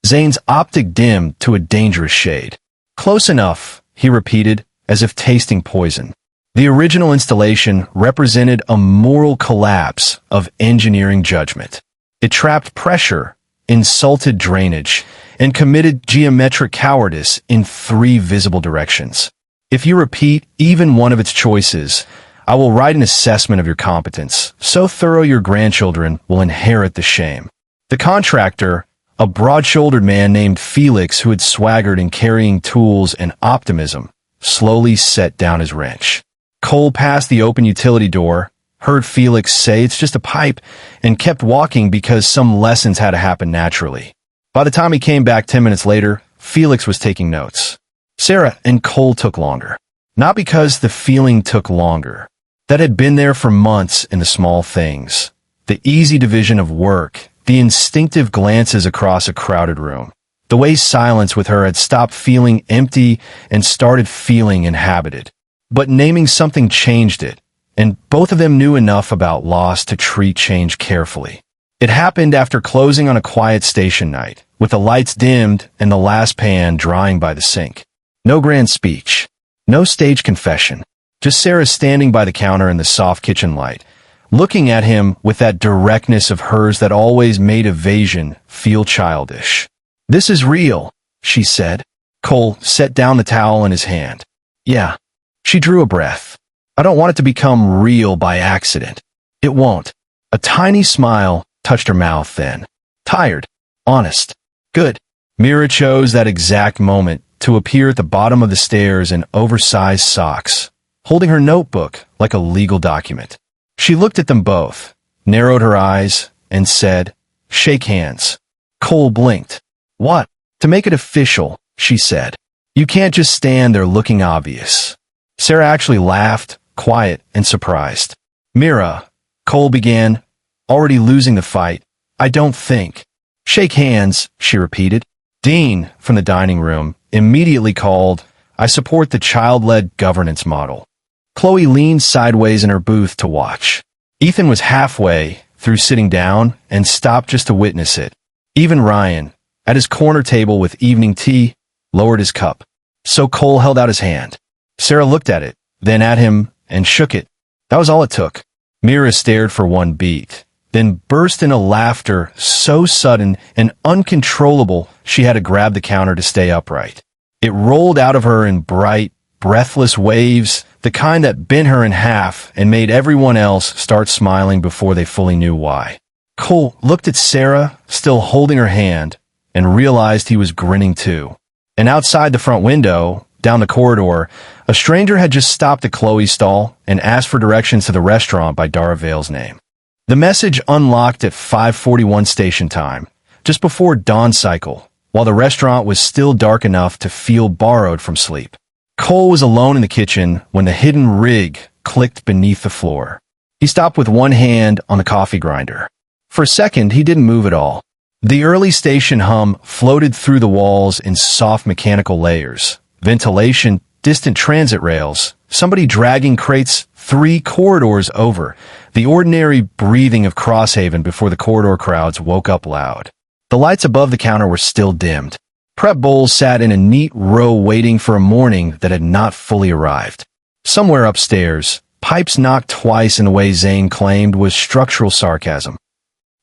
Zane's optic dimmed to a dangerous shade. "Close enough," he repeated, as if tasting poison. The original installation represented a moral collapse of engineering judgment. It trapped pressure, insulted drainage, and committed geometric cowardice in 3 visible directions. "If you repeat even one of its choices, I will write an assessment of your competence, so thorough your grandchildren will inherit the shame." The contractor, a broad-shouldered man named Felix who had swaggered in carrying tools and optimism, slowly set down his wrench. Cole passed the open utility door, heard Felix say it's just a pipe, and kept walking because some lessons had to happen naturally. By the time he came back 10 minutes later, Felix was taking notes. Sera and Cole took longer. Not because the feeling took longer. That had been there for months in the small things. The easy division of work, the instinctive glances across a crowded room. The way silence with her had stopped feeling empty and started feeling inhabited. But naming something changed it, and both of them knew enough about loss to treat change carefully. It happened after closing on a quiet station night, with the lights dimmed and the last pan drying by the sink. No grand speech. No stage confession. Just Sera standing by the counter in the soft kitchen light, looking at him with that directness of hers that always made evasion feel childish. "This is real," she said. Cole set down the towel in his hand. "Yeah." She drew a breath. "I don't want it to become real by accident. It won't." A tiny smile touched her mouth then. "Tired. Honest. Good." Mira chose that exact moment to appear at the bottom of the stairs in oversized socks, holding her notebook like a legal document. She looked at them both, narrowed her eyes, and said, "Shake hands." Cole blinked. "What?" "To make it official," she said. "You can't just stand there looking obvious." Sera actually laughed, quiet and surprised. "Mira," Cole began, already losing the fight, "I don't think." "Shake hands," she repeated. Dean, from the dining room, immediately called, "I support the child-led governance model." Chloe leaned sideways in her booth to watch. Ethan was halfway through sitting down and stopped just to witness it. Even Ryan, at his corner table with evening tea, lowered his cup. So Cole held out his hand. Sera looked at it, then at him, and shook it. That was all it took. Mira stared for one beat, then burst into laughter so sudden and uncontrollable she had to grab the counter to stay upright. It rolled out of her in bright, breathless waves, the kind that bent her in half and made everyone else start smiling before they fully knew why. Cole looked at Sera, still holding her hand, and realized he was grinning too. And outside the front window, down the corridor, a stranger had just stopped at Chloe's stall and asked for directions to the restaurant by Dara Vale's name. The message unlocked at 5:41 station time, just before dawn cycle, while the restaurant was still dark enough to feel borrowed from sleep. Cole was alone in the kitchen when the hidden rig clicked beneath the floor. He stopped with one hand on the coffee grinder. For a second, he didn't move at all. The early station hum floated through the walls in soft mechanical layers. Ventilation, distant transit rails, somebody dragging crates 3 corridors over, the ordinary breathing of Crosshaven before the corridor crowds woke up loud. The lights above the counter were still dimmed. Prep bowls sat in a neat row waiting for a morning that had not fully arrived. Somewhere upstairs, pipes knocked twice in a way Zane claimed was structural sarcasm.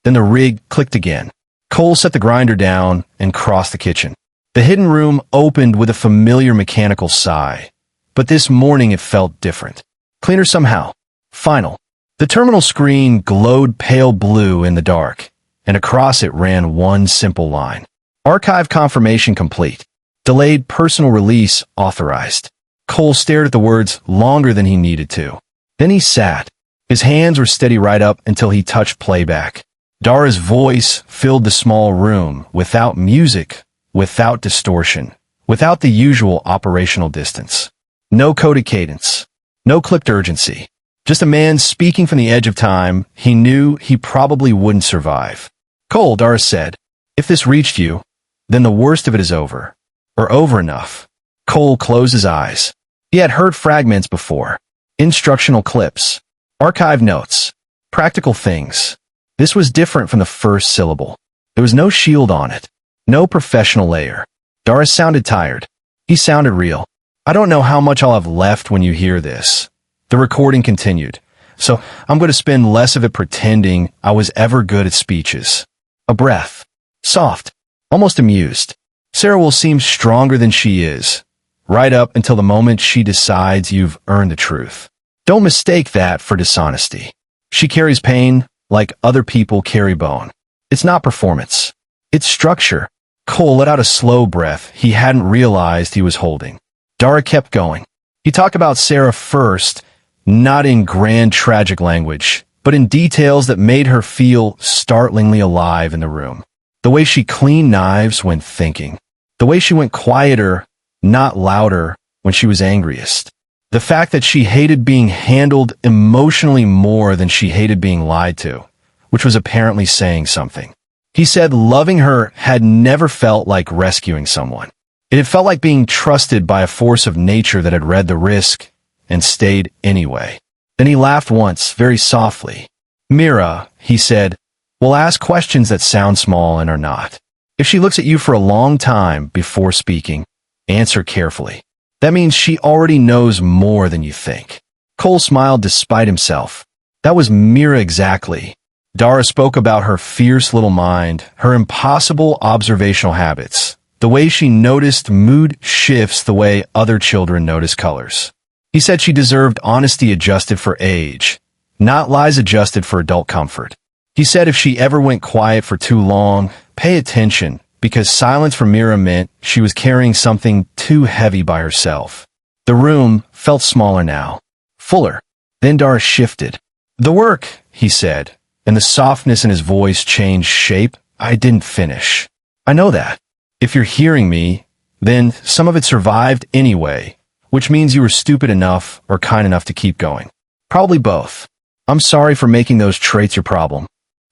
Then the rig clicked again. Cole set the grinder down and crossed the kitchen. The hidden room opened with a familiar mechanical sigh, but this morning it felt different. Cleaner somehow. Final. The terminal screen glowed pale blue in the dark, and across it ran one simple line. Archive confirmation complete. Delayed personal release authorized. Cole stared at the words longer than he needed to. Then he sat. His hands were steady right up until he touched playback. Dara's voice filled the small room, without music, without distortion, without the usual operational distance. No coded cadence. No clipped urgency. Just a man speaking from the edge of time he knew he probably wouldn't survive. Cole, Dara said, if this reached you, then the worst of it is over. Or over enough. Cole closed his eyes. He had heard fragments before. Instructional clips. Archive notes. Practical things. This was different from the first syllable. There was no shield on it. No professional layer. Dara sounded tired. He sounded real. I don't know how much I'll have left when you hear this. The recording continued. So I'm going to spend less of it pretending I was ever good at speeches. A breath. Soft. Almost amused. Sera will seem stronger than she is. Right up until the moment she decides you've earned the truth. Don't mistake that for dishonesty. She carries pain like other people carry bone. It's not performance. It's structure. Cole let out a slow breath he hadn't realized he was holding. Dara kept going. He talked about Sera first, not in grand tragic language, but in details that made her feel startlingly alive in the room. The way she cleaned knives when thinking. The way she went quieter, not louder, when she was angriest. The fact that she hated being handled emotionally more than she hated being lied to, which was apparently saying something. He said loving her had never felt like rescuing someone. It had felt like being trusted by a force of nature that had read the risk and stayed anyway. Then he laughed once, very softly. Mira, he said, will ask questions that sound small and are not. If she looks at you for a long time before speaking, answer carefully. That means she already knows more than you think. Cole smiled despite himself. That was Mira exactly. Dara spoke about her fierce little mind, her impossible observational habits, the way she noticed mood shifts the way other children notice colors. He said she deserved honesty adjusted for age, not lies adjusted for adult comfort. He said if she ever went quiet for too long, pay attention, because silence for Mira meant she was carrying something too heavy by herself. The room felt smaller now, fuller. Then Dara shifted. The work, he said, and the softness in his voice changed shape. I didn't finish. I know that. If you're hearing me, then some of it survived anyway, which means you were stupid enough or kind enough to keep going. Probably both. I'm sorry for making those traits your problem.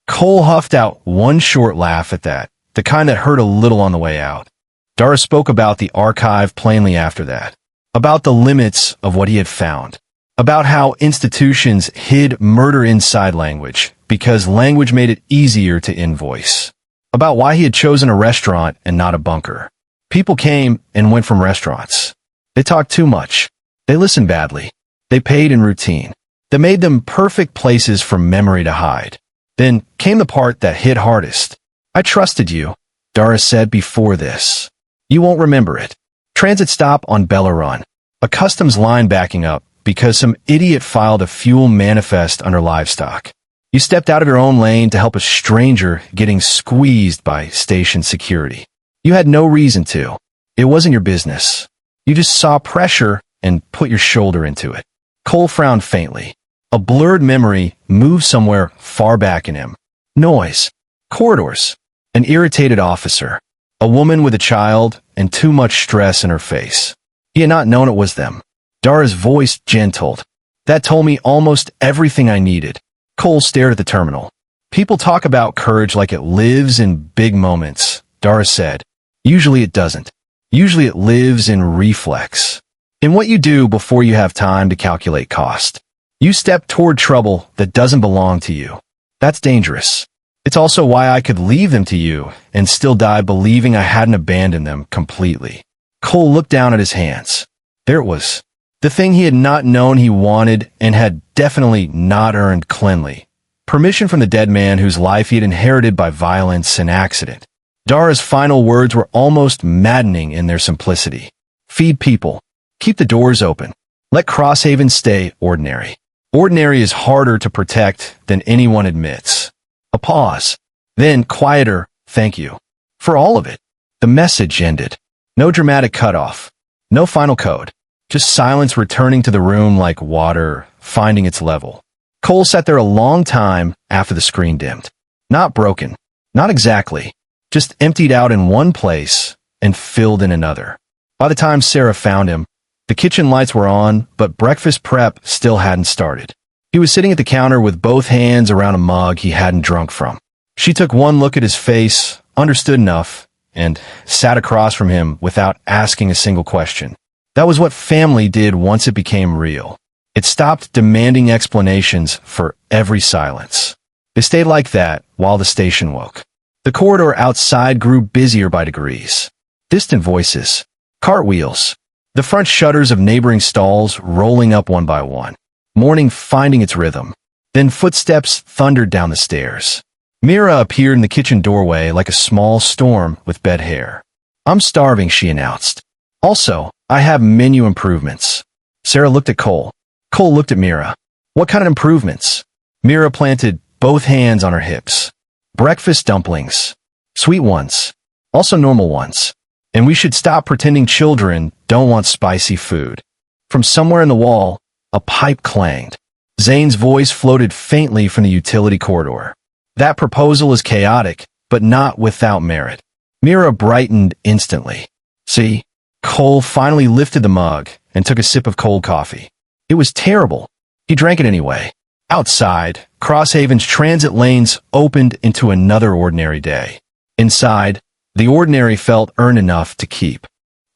Cole huffed out one short laugh at that, the kind that hurt a little on the way out. Dara spoke about the archive plainly after that, about the limits of what he had found. about how institutions hid murder inside language because language made it easier to invoice, about why he had chosen a restaurant and not a bunker. People came and went from restaurants. They talked too much. They listened badly. They paid in routine. That made them perfect places for memory to hide. Then came the part that hit hardest. I trusted you, Dara said before this. You won't remember it. Transit stop on Bella Run. A customs line backing up because some idiot filed a fuel manifest under livestock. You stepped out of your own lane to help a stranger getting squeezed by station security. You had no reason to. It wasn't your business. You just saw pressure and put your shoulder into it. Cole frowned faintly. A blurred memory moved somewhere far back in him. Noise. Corridors. An irritated officer. A woman with a child and too much stress in her face. He had not known it was them. Dara's voice gentled. That told me almost everything I needed. Cole stared at the terminal. People talk about courage like it lives in big moments, Dara said. Usually it doesn't. Usually it lives in reflex. In what you do before you have time to calculate cost. You step toward trouble that doesn't belong to you. That's dangerous. It's also why I could leave them to you and still die believing I hadn't abandoned them completely. Cole looked down at his hands. There it was. The thing he had not known he wanted and had definitely not earned cleanly. Permission from the dead man whose life he had inherited by violence and accident. Dara's final words were almost maddening in their simplicity. Feed people. Keep the doors open. Let Crosshaven stay ordinary. Ordinary is harder to protect than anyone admits. A pause. Then, quieter, thank you. For all of it. The message ended. No dramatic cutoff. No final code. Just silence returning to the room like water, finding its level. Cole sat there a long time after the screen dimmed. Not broken. Not exactly. Just emptied out in one place and filled in another. By the time Sera found him, the kitchen lights were on, but breakfast prep still hadn't started. He was sitting at the counter with both hands around a mug he hadn't drunk from. She took one look at his face, understood enough, and sat across from him without asking a single question. That was what family did once it became real. It stopped demanding explanations for every silence. They stayed like that while the station woke. The corridor outside grew busier by degrees. Distant voices. Cartwheels. The front shutters of neighboring stalls rolling up one by one. Morning finding its rhythm. Then footsteps thundered down the stairs. Mira appeared in the kitchen doorway like a small storm with bed hair. I'm starving, she announced. Also, I have menu improvements. Sera looked at Cole. Cole looked at Mira. What kind of improvements? Mira planted both hands on her hips. Breakfast dumplings. Sweet ones. Also normal ones. And we should stop pretending children don't want spicy food. From somewhere in the wall, a pipe clanged. Zane's voice floated faintly from the utility corridor. That proposal is chaotic, but not without merit. Mira brightened instantly. See? Cole finally lifted the mug and took a sip of cold coffee. It was terrible. He drank it anyway. Outside, Crosshaven's transit lanes opened into another ordinary day. Inside, the ordinary felt earned enough to keep.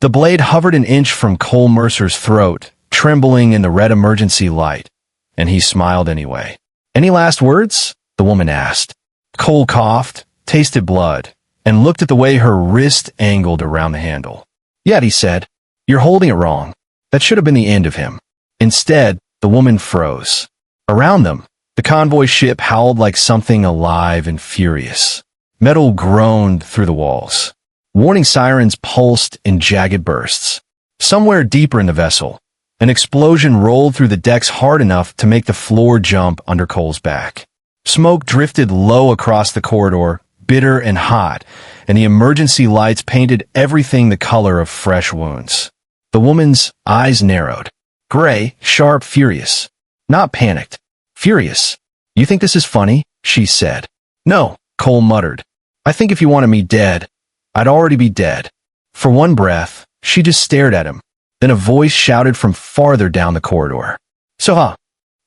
The blade hovered an inch from Cole Mercer's throat, trembling in the red emergency light, and he smiled anyway. Any last words? The woman asked. Cole coughed, tasted blood, and looked at the way her wrist angled around the handle. Yet, he said, you're holding it wrong. That should have been the end of him. Instead, the woman froze. Around them, the convoy ship howled like something alive and furious. Metal groaned through the walls. Warning sirens pulsed in jagged bursts. Somewhere deeper in the vessel, an explosion rolled through the decks hard enough to make the floor jump under Cole's back. Smoke drifted low across the corridor, bitter and hot, and the emergency lights painted everything the color of fresh wounds. The woman's eyes narrowed. Gray, sharp, furious. Not panicked. Furious. You think this is funny? She said. No, Cole muttered. I think if you wanted me dead, I'd already be dead. For one breath, she just stared at him. Then a voice shouted from farther down the corridor. So,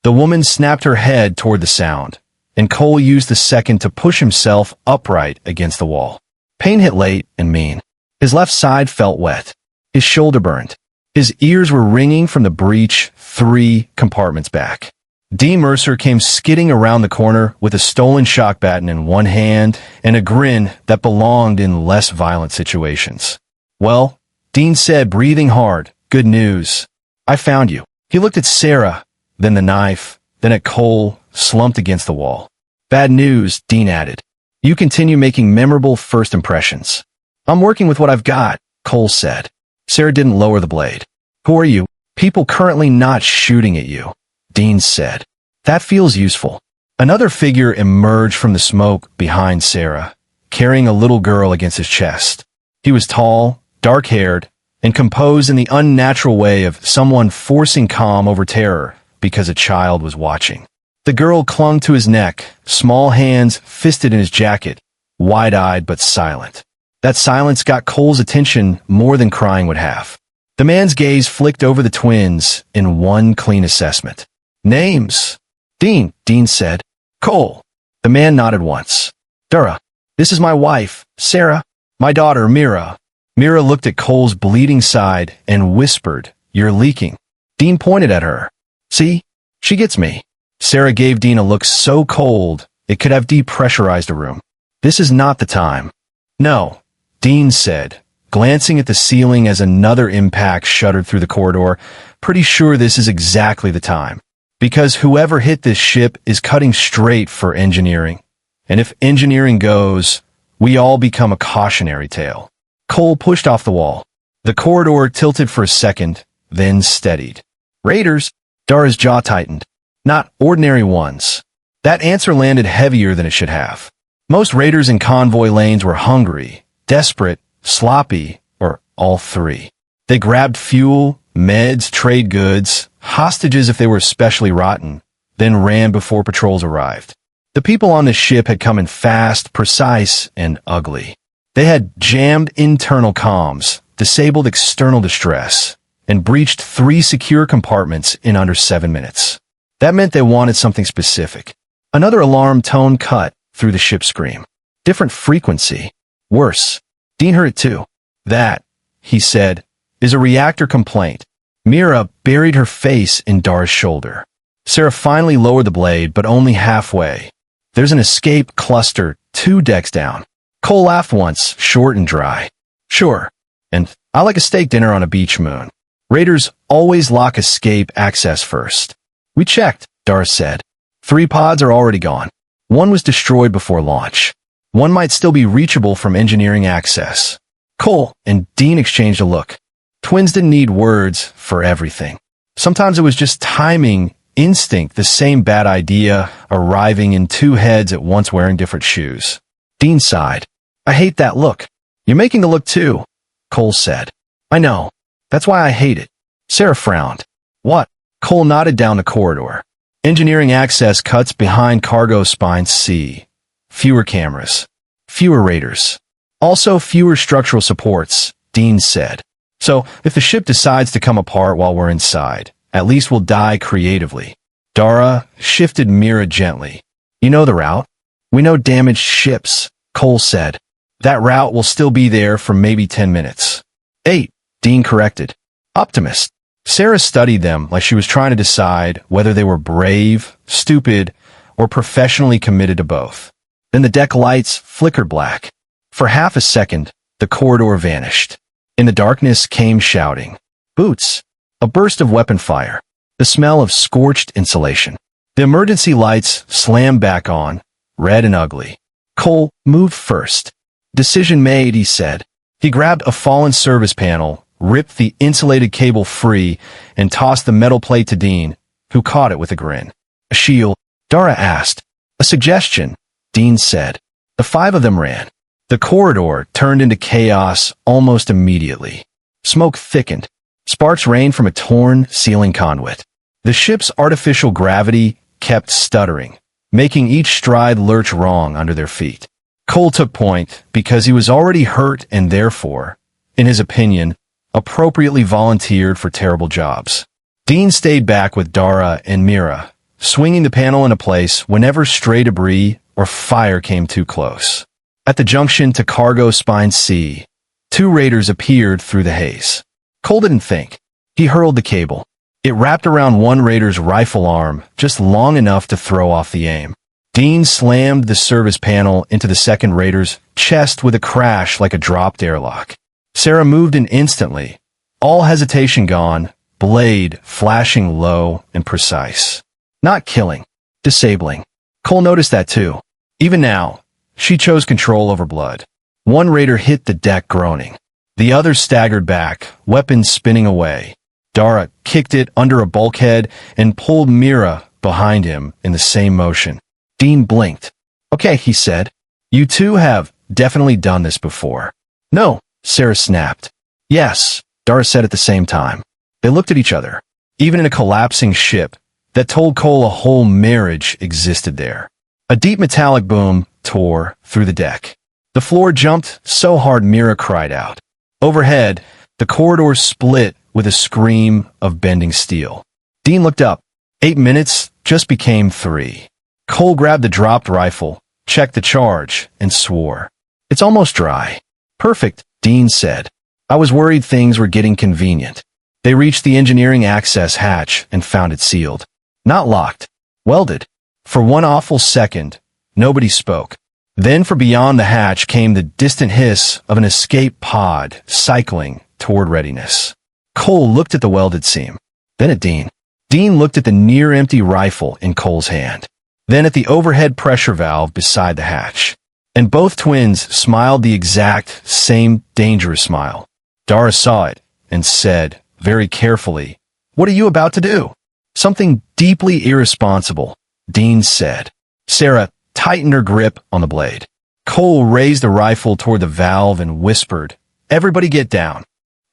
The woman snapped her head toward the sound, and Cole used the second to push himself upright against the wall. Pain hit late and mean. His left side felt wet. His shoulder burned. His ears were ringing from the breach 3 compartments back. D. Mercer came skidding around the corner with a stolen shock baton in one hand and a grin that belonged in less violent situations. "Well," Dean said, breathing hard, "good news. I found you." He looked at Sera, then the knife, then at Cole, slumped against the wall. "Bad news," Dean added. "You continue making memorable first impressions." "I'm working with what I've got," Cole said. Sera didn't lower the blade. "Who are you?" "People currently not shooting at you," Dean said. "That feels useful." Another figure emerged from the smoke behind Sera, carrying a little girl against his chest. He was tall, dark-haired, and composed in the unnatural way of someone forcing calm over terror because a child was watching. The girl clung to his neck, small hands fisted in his jacket, wide-eyed but silent. That silence got Cole's attention more than crying would have. The man's gaze flicked over the twins in one clean assessment. "Names?" Dean said. "Cole." The man nodded once. "Nora. This is my wife, Sera. My daughter, Mira." Mira looked at Cole's bleeding side and whispered, "You're leaking." Dean pointed at her. "See? She gets me." Sera gave Dean a look so cold it could have depressurized a room. "This is not the time." "No," Dean said, glancing at the ceiling as another impact shuddered through the corridor. "Pretty sure this is exactly the time. Because whoever hit this ship is cutting straight for engineering. And if engineering goes, we all become a cautionary tale." Cole pushed off the wall. The corridor tilted for a second, then steadied. "Raiders?" Dara's jaw tightened. "Not ordinary ones." That answer landed heavier than it should have. Most raiders in convoy lanes were hungry, desperate, sloppy, or all three. They grabbed fuel, meds, trade goods, hostages if they were especially rotten, then ran before patrols arrived. The people on this ship had come in fast, precise, and ugly. They had jammed internal comms, disabled external distress, and breached 3 secure compartments in under 7 minutes. That meant they wanted something specific. Another alarm tone cut through the ship's scream. Different frequency. Worse. Dean heard it too. "That," he said, "is a reactor complaint." Mira buried her face in Dara's shoulder. Sera finally lowered the blade, but only halfway. "There's an escape cluster 2 decks down." Cole laughed once, short and dry. "Sure. And I like a steak dinner on a beach moon. Raiders always lock escape access first." "We checked," Dara said. 3 pods are already gone. 1 was destroyed before launch. 1 might still be reachable from engineering access." Cole and Dean exchanged a look. Twins didn't need words for everything. Sometimes it was just timing, instinct, the same bad idea arriving in 2 heads at once wearing different shoes. Dean sighed. "I hate that look." "You're making the look too," Cole said. "I know. That's why I hate it." Sera frowned. "What?" Cole nodded down the corridor. "Engineering access cuts behind cargo spine C. Fewer cameras. Fewer raiders. Also fewer structural supports," Dean said. "So, if the ship decides to come apart while we're inside, at least we'll die creatively." Dara shifted Mira gently. "You know the route?" "We know damaged ships," Cole said. "That route will still be there for maybe 10 minutes. 8, Dean corrected. "Optimist." Sera studied them like she was trying to decide whether they were brave, stupid, or professionally committed to both. Then the deck lights flickered black. For half a second, the corridor vanished. In the darkness came shouting. Boots. A burst of weapon fire. The smell of scorched insulation. The emergency lights slammed back on, red and ugly. Cole moved first. "Decision made," he said. He grabbed a fallen service panel, ripped the insulated cable free, and tossed the metal plate to Dean, who caught it with a grin. "A shield?" Dara asked. "A suggestion," Dean said. The 5 of them ran. The corridor turned into chaos almost immediately. Smoke thickened. Sparks rained from a torn ceiling conduit. The ship's artificial gravity kept stuttering, making each stride lurch wrong under their feet. Cole took point because he was already hurt and therefore, in his opinion, appropriately volunteered for terrible jobs. Dean stayed back with Dara and Mira, swinging the panel into place whenever stray debris or fire came too close. At the junction to cargo spine C, 2 raiders appeared through the haze. Cole didn't think. He hurled the cable. It wrapped around one raider's rifle arm just long enough to throw off the aim. Dean slammed the service panel into the second raider's chest with a crash like a dropped airlock. Sera moved in instantly, all hesitation gone, blade flashing low and precise. Not killing, disabling. Cole noticed that too. Even now, she chose control over blood. One raider hit the deck groaning. The other staggered back, weapons spinning away. Dara kicked it under a bulkhead and pulled Mira behind him in the same motion. Dean blinked. Okay, he said. You two have definitely done this before. No, Sera snapped. Yes, Dara said at the same time. They looked at each other. Even in a collapsing ship, that told Cole a whole marriage existed there. A deep metallic boom tore through the deck. The floor jumped so hard Mira cried out. Overhead, the corridor split with a scream of bending steel. Dean looked up. 8 minutes just became 3. Cole grabbed the dropped rifle, checked the charge, and swore. It's almost dry. Perfect, Dean said. I was worried things were getting convenient. They reached the engineering access hatch and found it sealed. Not locked. Welded. For one awful second, nobody spoke. Then from beyond the hatch came the distant hiss of an escape pod cycling toward readiness. Cole looked at the welded seam, then at Dean. Dean looked at the near-empty rifle in Cole's hand, then at the overhead pressure valve beside the hatch. And both twins smiled the exact same dangerous smile. Dara saw it and said, very carefully, "What are you about to do?" "Something deeply irresponsible," Dean said. Sera tightened her grip on the blade. Cole raised the rifle toward the valve and whispered, "Everybody get down."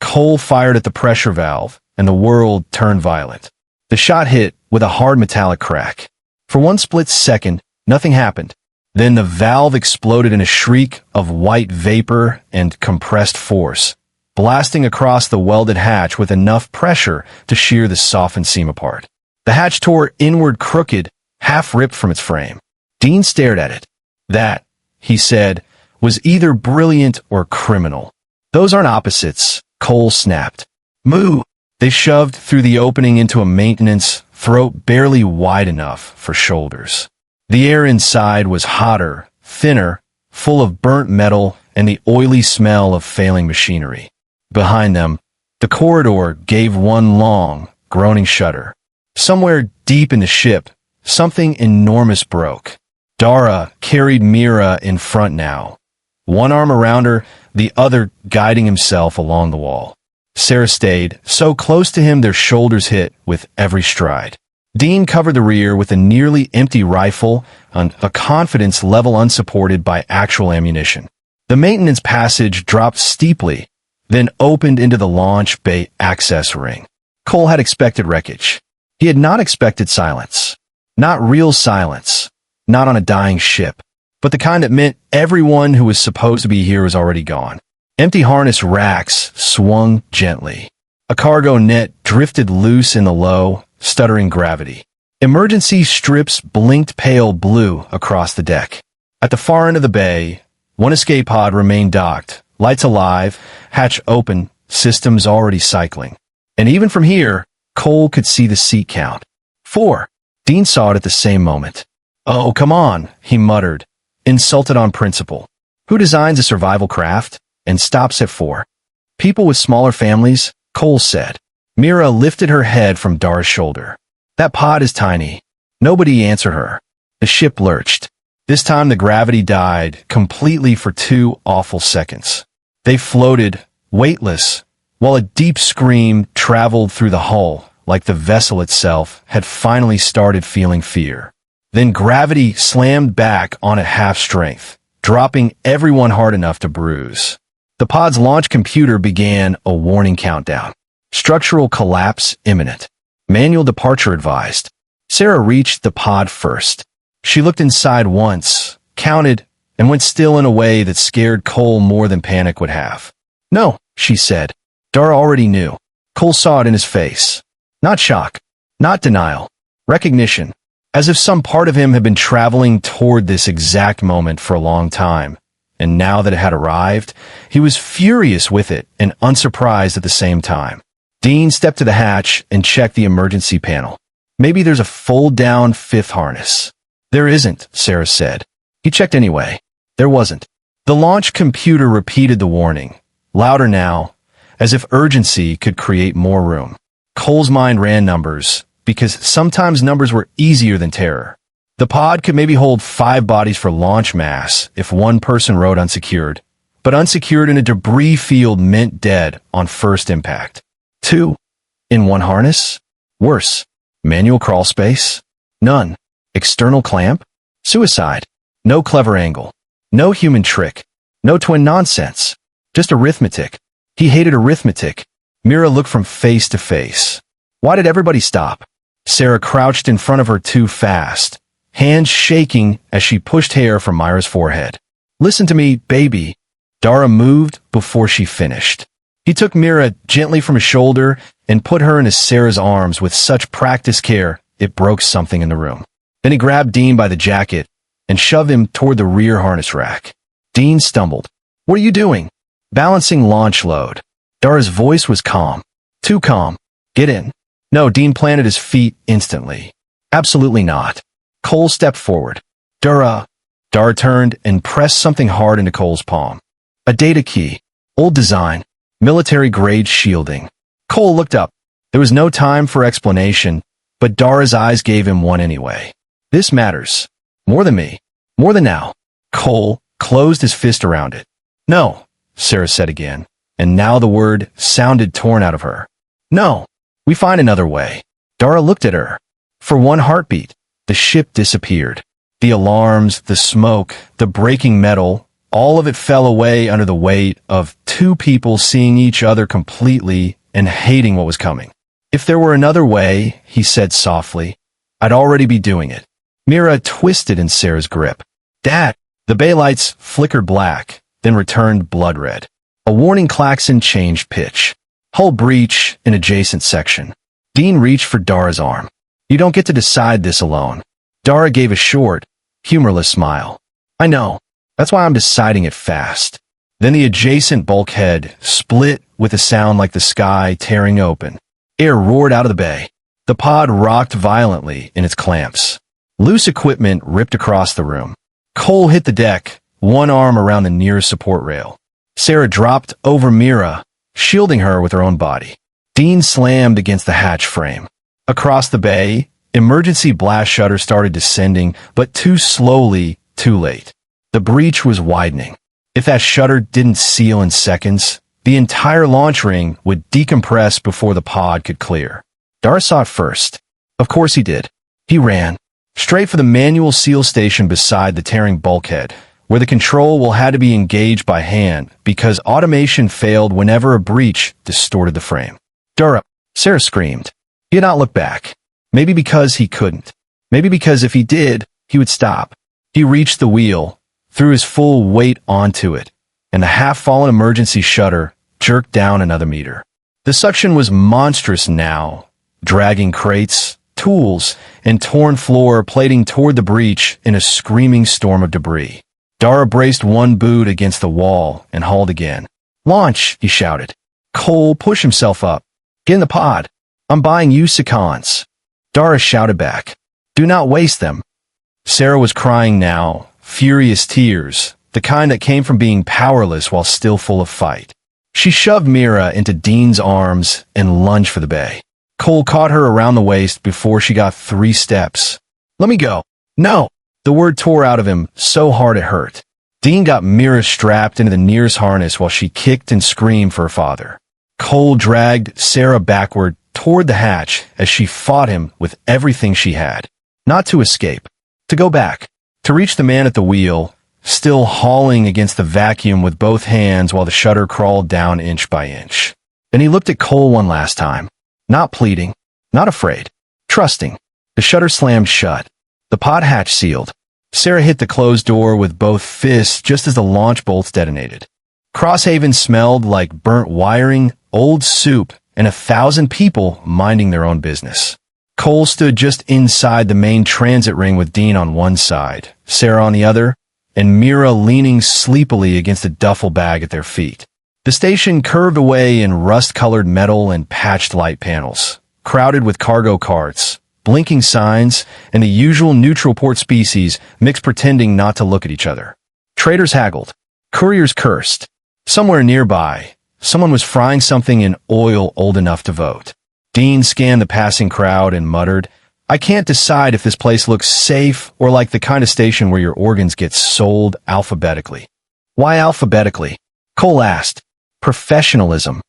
Cole fired at the pressure valve, and the world turned violet. The shot hit with a hard metallic crack. For one split second, nothing happened. Then the valve exploded in a shriek of white vapor and compressed force, blasting across the welded hatch with enough pressure to shear the softened seam apart. The hatch tore inward crooked, half ripped from its frame. Dean stared at it. That, he said, was either brilliant or criminal. Those aren't opposites, Cole snapped. Moo! They shoved through the opening into a maintenance throat barely wide enough for shoulders. The air inside was hotter, thinner, full of burnt metal and the oily smell of failing machinery. Behind them, the corridor gave one long, groaning shudder. Somewhere deep in the ship, something enormous broke. Dara carried Mira in front now, one arm around her, the other guiding himself along the wall. Sera stayed so close to him their shoulders hit with every stride. Dean covered the rear with a nearly empty rifle and a confidence level unsupported by actual ammunition. The maintenance passage dropped steeply, then opened into the launch bay access ring. Cole had expected wreckage. He had not expected silence. Not real silence. Not on a dying ship. But the kind that meant everyone who was supposed to be here was already gone. Empty harness racks swung gently. A cargo net drifted loose in the low, stuttering gravity. Emergency strips blinked pale blue across the deck. At the far end of the bay, one escape pod remained docked, lights alive, hatch open, systems already cycling. And even from here, Cole could see the seat count. 4. Dean saw it at the same moment. Oh, come on, he muttered, insulted on principle. Who designs a survival craft and stops at 4? People with smaller families, Cole said. Mira lifted her head from Dara's shoulder. That pod is tiny. Nobody answered her. The ship lurched. This time the gravity died completely for 2 awful seconds. They floated, weightless, while a deep scream traveled through the hull like the vessel itself had finally started feeling fear. Then gravity slammed back on at half strength, dropping everyone hard enough to bruise. The pod's launch computer began a warning countdown. Structural collapse imminent. Manual departure advised. Sera reached the pod first. She looked inside once, counted, and went still in a way that scared Cole more than panic would have. No, she said. Dara already knew. Cole saw it in his face. Not shock. Not denial. Recognition. As if some part of him had been traveling toward this exact moment for a long time. And now that it had arrived, he was furious with it and unsurprised at the same time. Dean stepped to the hatch and checked the emergency panel. Maybe there's a fold-down fifth harness. There isn't, Sera said. He checked anyway. There wasn't. The launch computer repeated the warning, louder now, as if urgency could create more room. Cole's mind ran numbers, because sometimes numbers were easier than terror. The pod could maybe hold 5 bodies for launch mass if one person rode unsecured, but unsecured in a debris field meant dead on first impact. 2. In one harness? Worse. Manual crawl space? None. External clamp? Suicide. No clever angle. No human trick. No twin nonsense. Just arithmetic. He hated arithmetic. Mira looked from face to face. Why did everybody stop? Sera crouched in front of her too fast, hands shaking as she pushed hair from Mira's forehead. Listen to me, baby. Dara moved before she finished. He took Mira gently from his shoulder and put her into Sera's arms with such practiced care it broke something in the room. Then he grabbed Dean by the jacket and shoved him toward the rear harness rack. Dean stumbled. What are you doing? Balancing launch load. Dara's voice was calm. Too calm. Get in. No, Dean planted his feet instantly. Absolutely not. Cole stepped forward. Dara turned and pressed something hard into Cole's palm. A data key. Old design. Military-grade shielding. Cole looked up. There was no time for explanation, but Dara's eyes gave him one anyway. This matters. More than me. More than now. Cole closed his fist around it. No, Sera said again, and now the word sounded torn out of her. No, we find another way. Dara looked at her. For one heartbeat, the ship disappeared. The alarms, the smoke, the breaking metal, all of it fell away under the weight of 2 people seeing each other completely and hating what was coming. If there were another way, he said softly, I'd already be doing it. Mira twisted in Sera's grip. Dad! The bay lights flickered black, then returned blood red. A warning klaxon changed pitch. Hull breach in adjacent section. Dean reached for Dara's arm. You don't get to decide this alone. Dara gave a short, humorless smile. I know. That's why I'm deciding it fast. Then the adjacent bulkhead split with a sound like the sky tearing open. Air roared out of the bay. The pod rocked violently in its clamps. Loose equipment ripped across the room. Cole hit the deck, one arm around the nearest support rail. Sera dropped over Mira, shielding her with her own body. Dean slammed against the hatch frame. Across the bay, emergency blast shutters started descending, but too slowly, too late. The breach was widening. If that shutter didn't seal in seconds, the entire launch ring would decompress before the pod could clear. Dara saw it first. Of course he did. He ran. Straight for the manual seal station beside the tearing bulkhead, where the control will had to be engaged by hand because automation failed whenever a breach distorted the frame. Dara! Sera screamed. He did not look back. Maybe because he couldn't. Maybe because if he did, he would stop. He reached the wheel, threw his full weight onto it, and the half-fallen emergency shutter jerked down another meter. The suction was monstrous now, dragging crates, tools, and torn floor plating toward the breach in a screaming storm of debris. Dara braced one boot against the wall and hauled again. Launch, he shouted. Cole pushed himself up. Get in the pod. I'm buying you seconds. Dara shouted back. Do not waste them. Sera was crying now, furious tears, the kind that came from being powerless while still full of fight. She shoved Mira into Dean's arms and lunged for the bay. Cole caught her around the waist before she got 3 steps. Let me go. No! The word tore out of him so hard it hurt. Dean got Mira strapped into the nearest harness while she kicked and screamed for her father. Cole dragged Sera backward toward the hatch as she fought him with everything she had. Not to escape. To go back. To reach the man at the wheel, still hauling against the vacuum with both hands while the shutter crawled down inch by inch. Then he looked at Cole one last time. Not pleading, not afraid, trusting. The shutter slammed shut. The pod hatch sealed. Sera hit the closed door with both fists just as the launch bolts detonated. Crosshaven smelled like burnt wiring, old soup, and 1,000 people minding their own business. Cole stood just inside the main transit ring with Dean on one side, Sera on the other, and Mira leaning sleepily against a duffel bag at their feet. The station curved away in rust-colored metal and patched light panels, crowded with cargo carts, blinking signs, and the usual neutral port species mixed pretending not to look at each other. Traders haggled. Couriers cursed. Somewhere nearby, someone was frying something in oil old enough to vote. Dean scanned the passing crowd and muttered, "I can't decide if this place looks safe or like the kind of station where your organs get sold alphabetically." "Why alphabetically?" Cole asked. "Professionalism."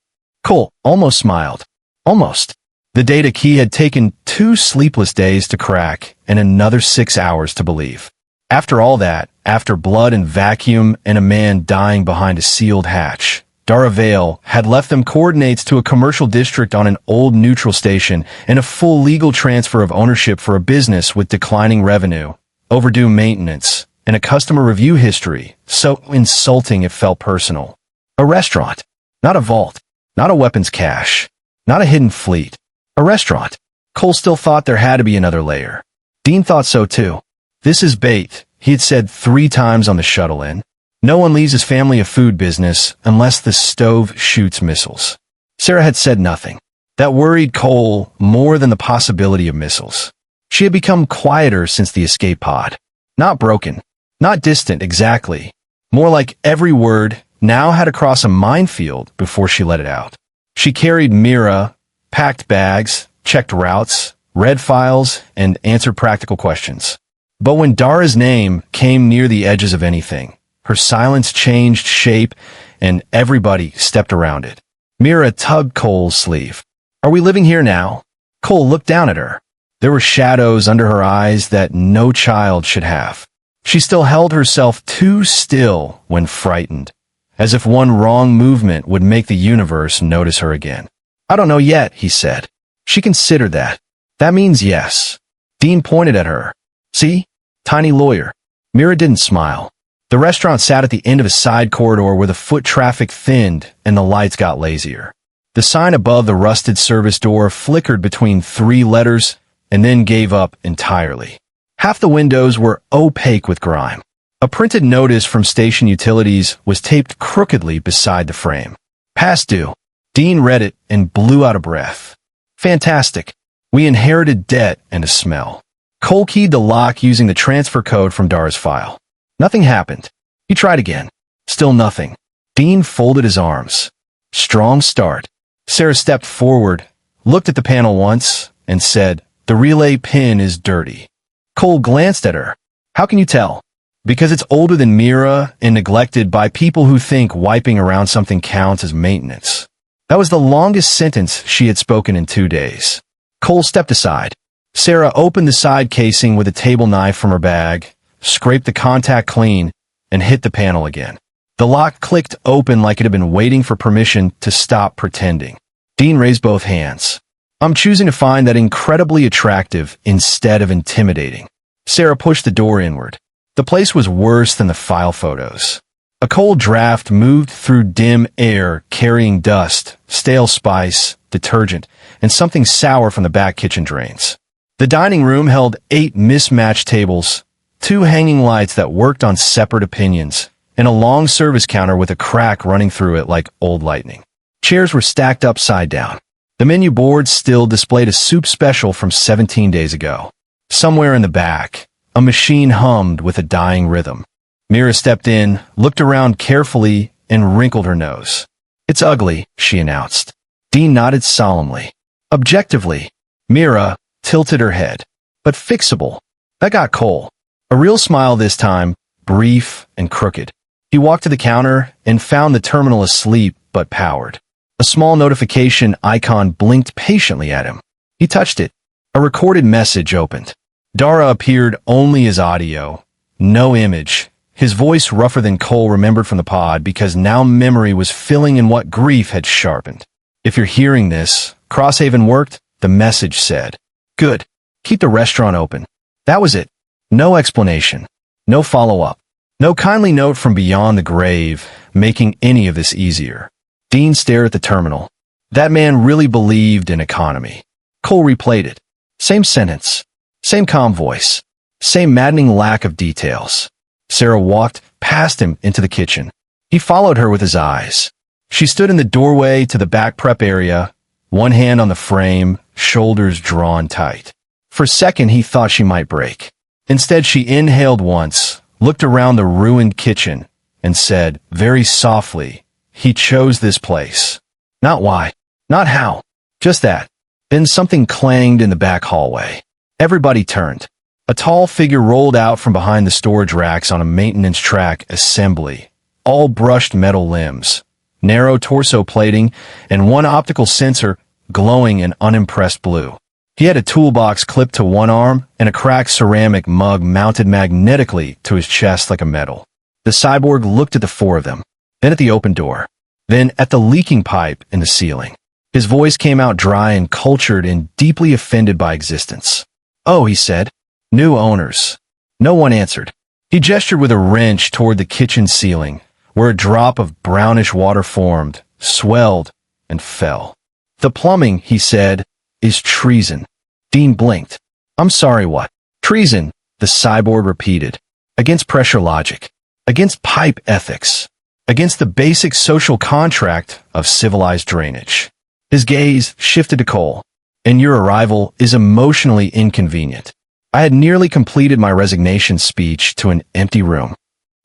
Cole almost smiled. Almost. The data key had taken 2 sleepless days to crack and another 6 hours to believe. After all that, after blood and vacuum and a man dying behind a sealed hatch, Sera Vale had left them coordinates to a commercial district on an old neutral station and a full legal transfer of ownership for a business with declining revenue, overdue maintenance, and a customer review history so insulting it felt personal. A restaurant. Not a vault. Not a weapons cache. Not a hidden fleet. A restaurant. Cole still thought there had to be another layer. Dean thought so too. "This is bait," he had said 3 times on the shuttle in. "No one leaves his family a food business unless the stove shoots missiles." Sera had said nothing. That worried Cole more than the possibility of missiles. She had become quieter since the escape pod. Not broken. Not distant exactly. More like every word now had to cross a minefield before she let it out. She carried Mira, packed bags, checked routes, read files, and answered practical questions. But when Dara's name came near the edges of anything, her silence changed shape and everybody stepped around it. Mira tugged Cole's sleeve. "Are we living here now?" Cole looked down at her. There were shadows under her eyes that no child should have. She still held herself too still when frightened, as if one wrong movement would make the universe notice her again. "I don't know yet," he said. She considered that. "That means yes." Dean pointed at her. "See? Tiny lawyer." Mira didn't smile. The restaurant sat at the end of a side corridor where the foot traffic thinned and the lights got lazier. The sign above the rusted service door flickered between 3 letters and then gave up entirely. Half the windows were opaque with grime. A printed notice from station utilities was taped crookedly beside the frame. "Past due." Dean read it and blew out a breath. "Fantastic. We inherited debt and a smell." Cole keyed the lock using the transfer code from Dara's file. Nothing happened. He tried again. Still nothing. Dean folded his arms. Strong start. Sera stepped forward, looked at the panel once, and said, "The relay pin is dirty." Cole glanced at her. "How can you tell?" "Because it's older than Mira and neglected by people who think wiping around something counts as maintenance." That was the longest sentence she had spoken in 2 days. Cole stepped aside. Sera opened the side casing with a table knife from her bag, scraped the contact clean, and hit the panel again. The lock clicked open like it had been waiting for permission to stop pretending. Dean raised both hands. "I'm choosing to find that incredibly attractive instead of intimidating." Sera pushed the door inward. The place was worse than the file photos. A cold draft moved through dim air, carrying dust, stale spice, detergent, and something sour from the back kitchen drains. The dining room held 8 mismatched tables, 2 hanging lights that worked on separate opinions, and a long service counter with a crack running through it like old lightning. Chairs were stacked upside down. The menu board still displayed a soup special from 17 days ago. Somewhere in the back, a machine hummed with a dying rhythm. Mira stepped in, looked around carefully, and wrinkled her nose. "It's ugly," she announced. Dean nodded solemnly. Objectively, Mira tilted her head. "But fixable." That got Cole. A real smile this time, brief and crooked. He walked to the counter and found the terminal asleep but powered. A small notification icon blinked patiently at him. He touched it. A recorded message opened. Dara appeared only as audio, no image. His voice rougher than Cole remembered from the pod because now memory was filling in what grief had sharpened. "If you're hearing this, Crosshaven worked," the message said. "Good. Keep the restaurant open." That was it. No explanation. No follow-up. No kindly note from beyond the grave, making any of this easier. Dean stared at the terminal. That man really believed in economy. Cole replayed it. Same sentence. Same calm voice. Same maddening lack of details. Sera walked past him into the kitchen. He followed her with his eyes. She stood in the doorway to the back prep area, one hand on the frame, shoulders drawn tight. For a second, he thought she might break. Instead, she inhaled once, looked around the ruined kitchen, and said, very softly, "He chose this place. Not why, not how, just that." Then something clanged in the back hallway. Everybody turned. A tall figure rolled out from behind the storage racks on a maintenance track assembly, all brushed metal limbs, narrow torso plating, and one optical sensor glowing in unimpressed blue. He had a toolbox clipped to one arm and a cracked ceramic mug mounted magnetically to his chest like a medal. The cyborg looked at the four of them, then at the open door, then at the leaking pipe in the ceiling. His voice came out dry and cultured and deeply offended by existence. "Oh," he said. "New owners." No one answered. He gestured with a wrench toward the kitchen ceiling, where a drop of brownish water formed, swelled, and fell. "The plumbing," he said, "is treason." Dean blinked. "I'm sorry, what?" "Treason," the cyborg repeated. "Against pressure logic. Against pipe ethics. Against the basic social contract of civilized drainage." His gaze shifted to Cole. "And your arrival is emotionally inconvenient." I had nearly completed my resignation speech to an empty room.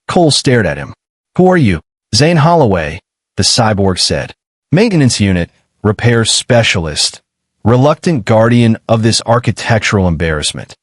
Cole stared at him. "Who are you?" "Zane Holloway," the cyborg said. "Maintenance unit, repair specialist, reluctant guardian of this architectural embarrassment."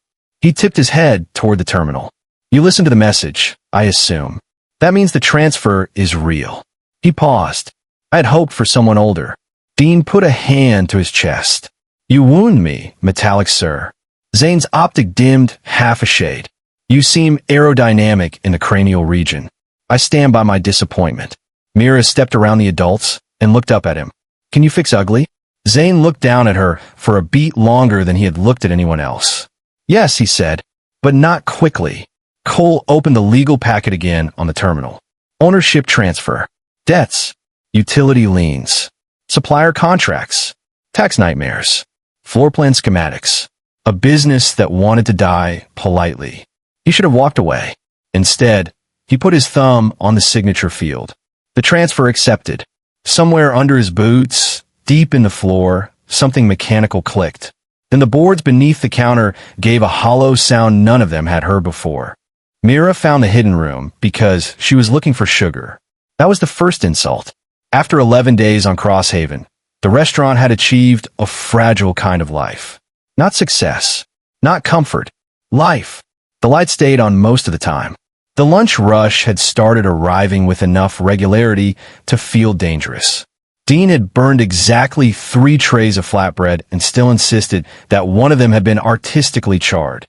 He tipped his head toward the terminal. "You listened to the message, I assume. That means the transfer is real." He paused. I had hoped for someone older. Dean put a hand to his chest. "You wound me, metallic sir." Zane's optic dimmed half a shade. "You seem aerodynamic in the cranial region." I stand by my disappointment. Mira stepped around the adults and looked up at him. "Can you fix ugly?" Zane looked down at her for a beat longer than he had looked at anyone else. "Yes," he said, "but not quickly." Cole opened the legal packet again on the terminal. Ownership transfer. Debts. Utility liens. Supplier contracts. Tax nightmares. Floor plan schematics. A business that wanted to die politely. He should have walked away. Instead, he put his thumb on the signature field. The transfer accepted. Somewhere under his boots, deep in the floor, something mechanical clicked. Then the boards beneath the counter gave a hollow sound none of them had heard before. Mira found the hidden room because she was looking for sugar. That was the first insult. After 11 days on Crosshaven, the restaurant had achieved a fragile kind of life. Not success. Not comfort. Life. The light stayed on most of the time. The lunch rush had started arriving with enough regularity to feel dangerous. Dean had burned exactly 3 trays of flatbread and still insisted that one of them had been artistically charred.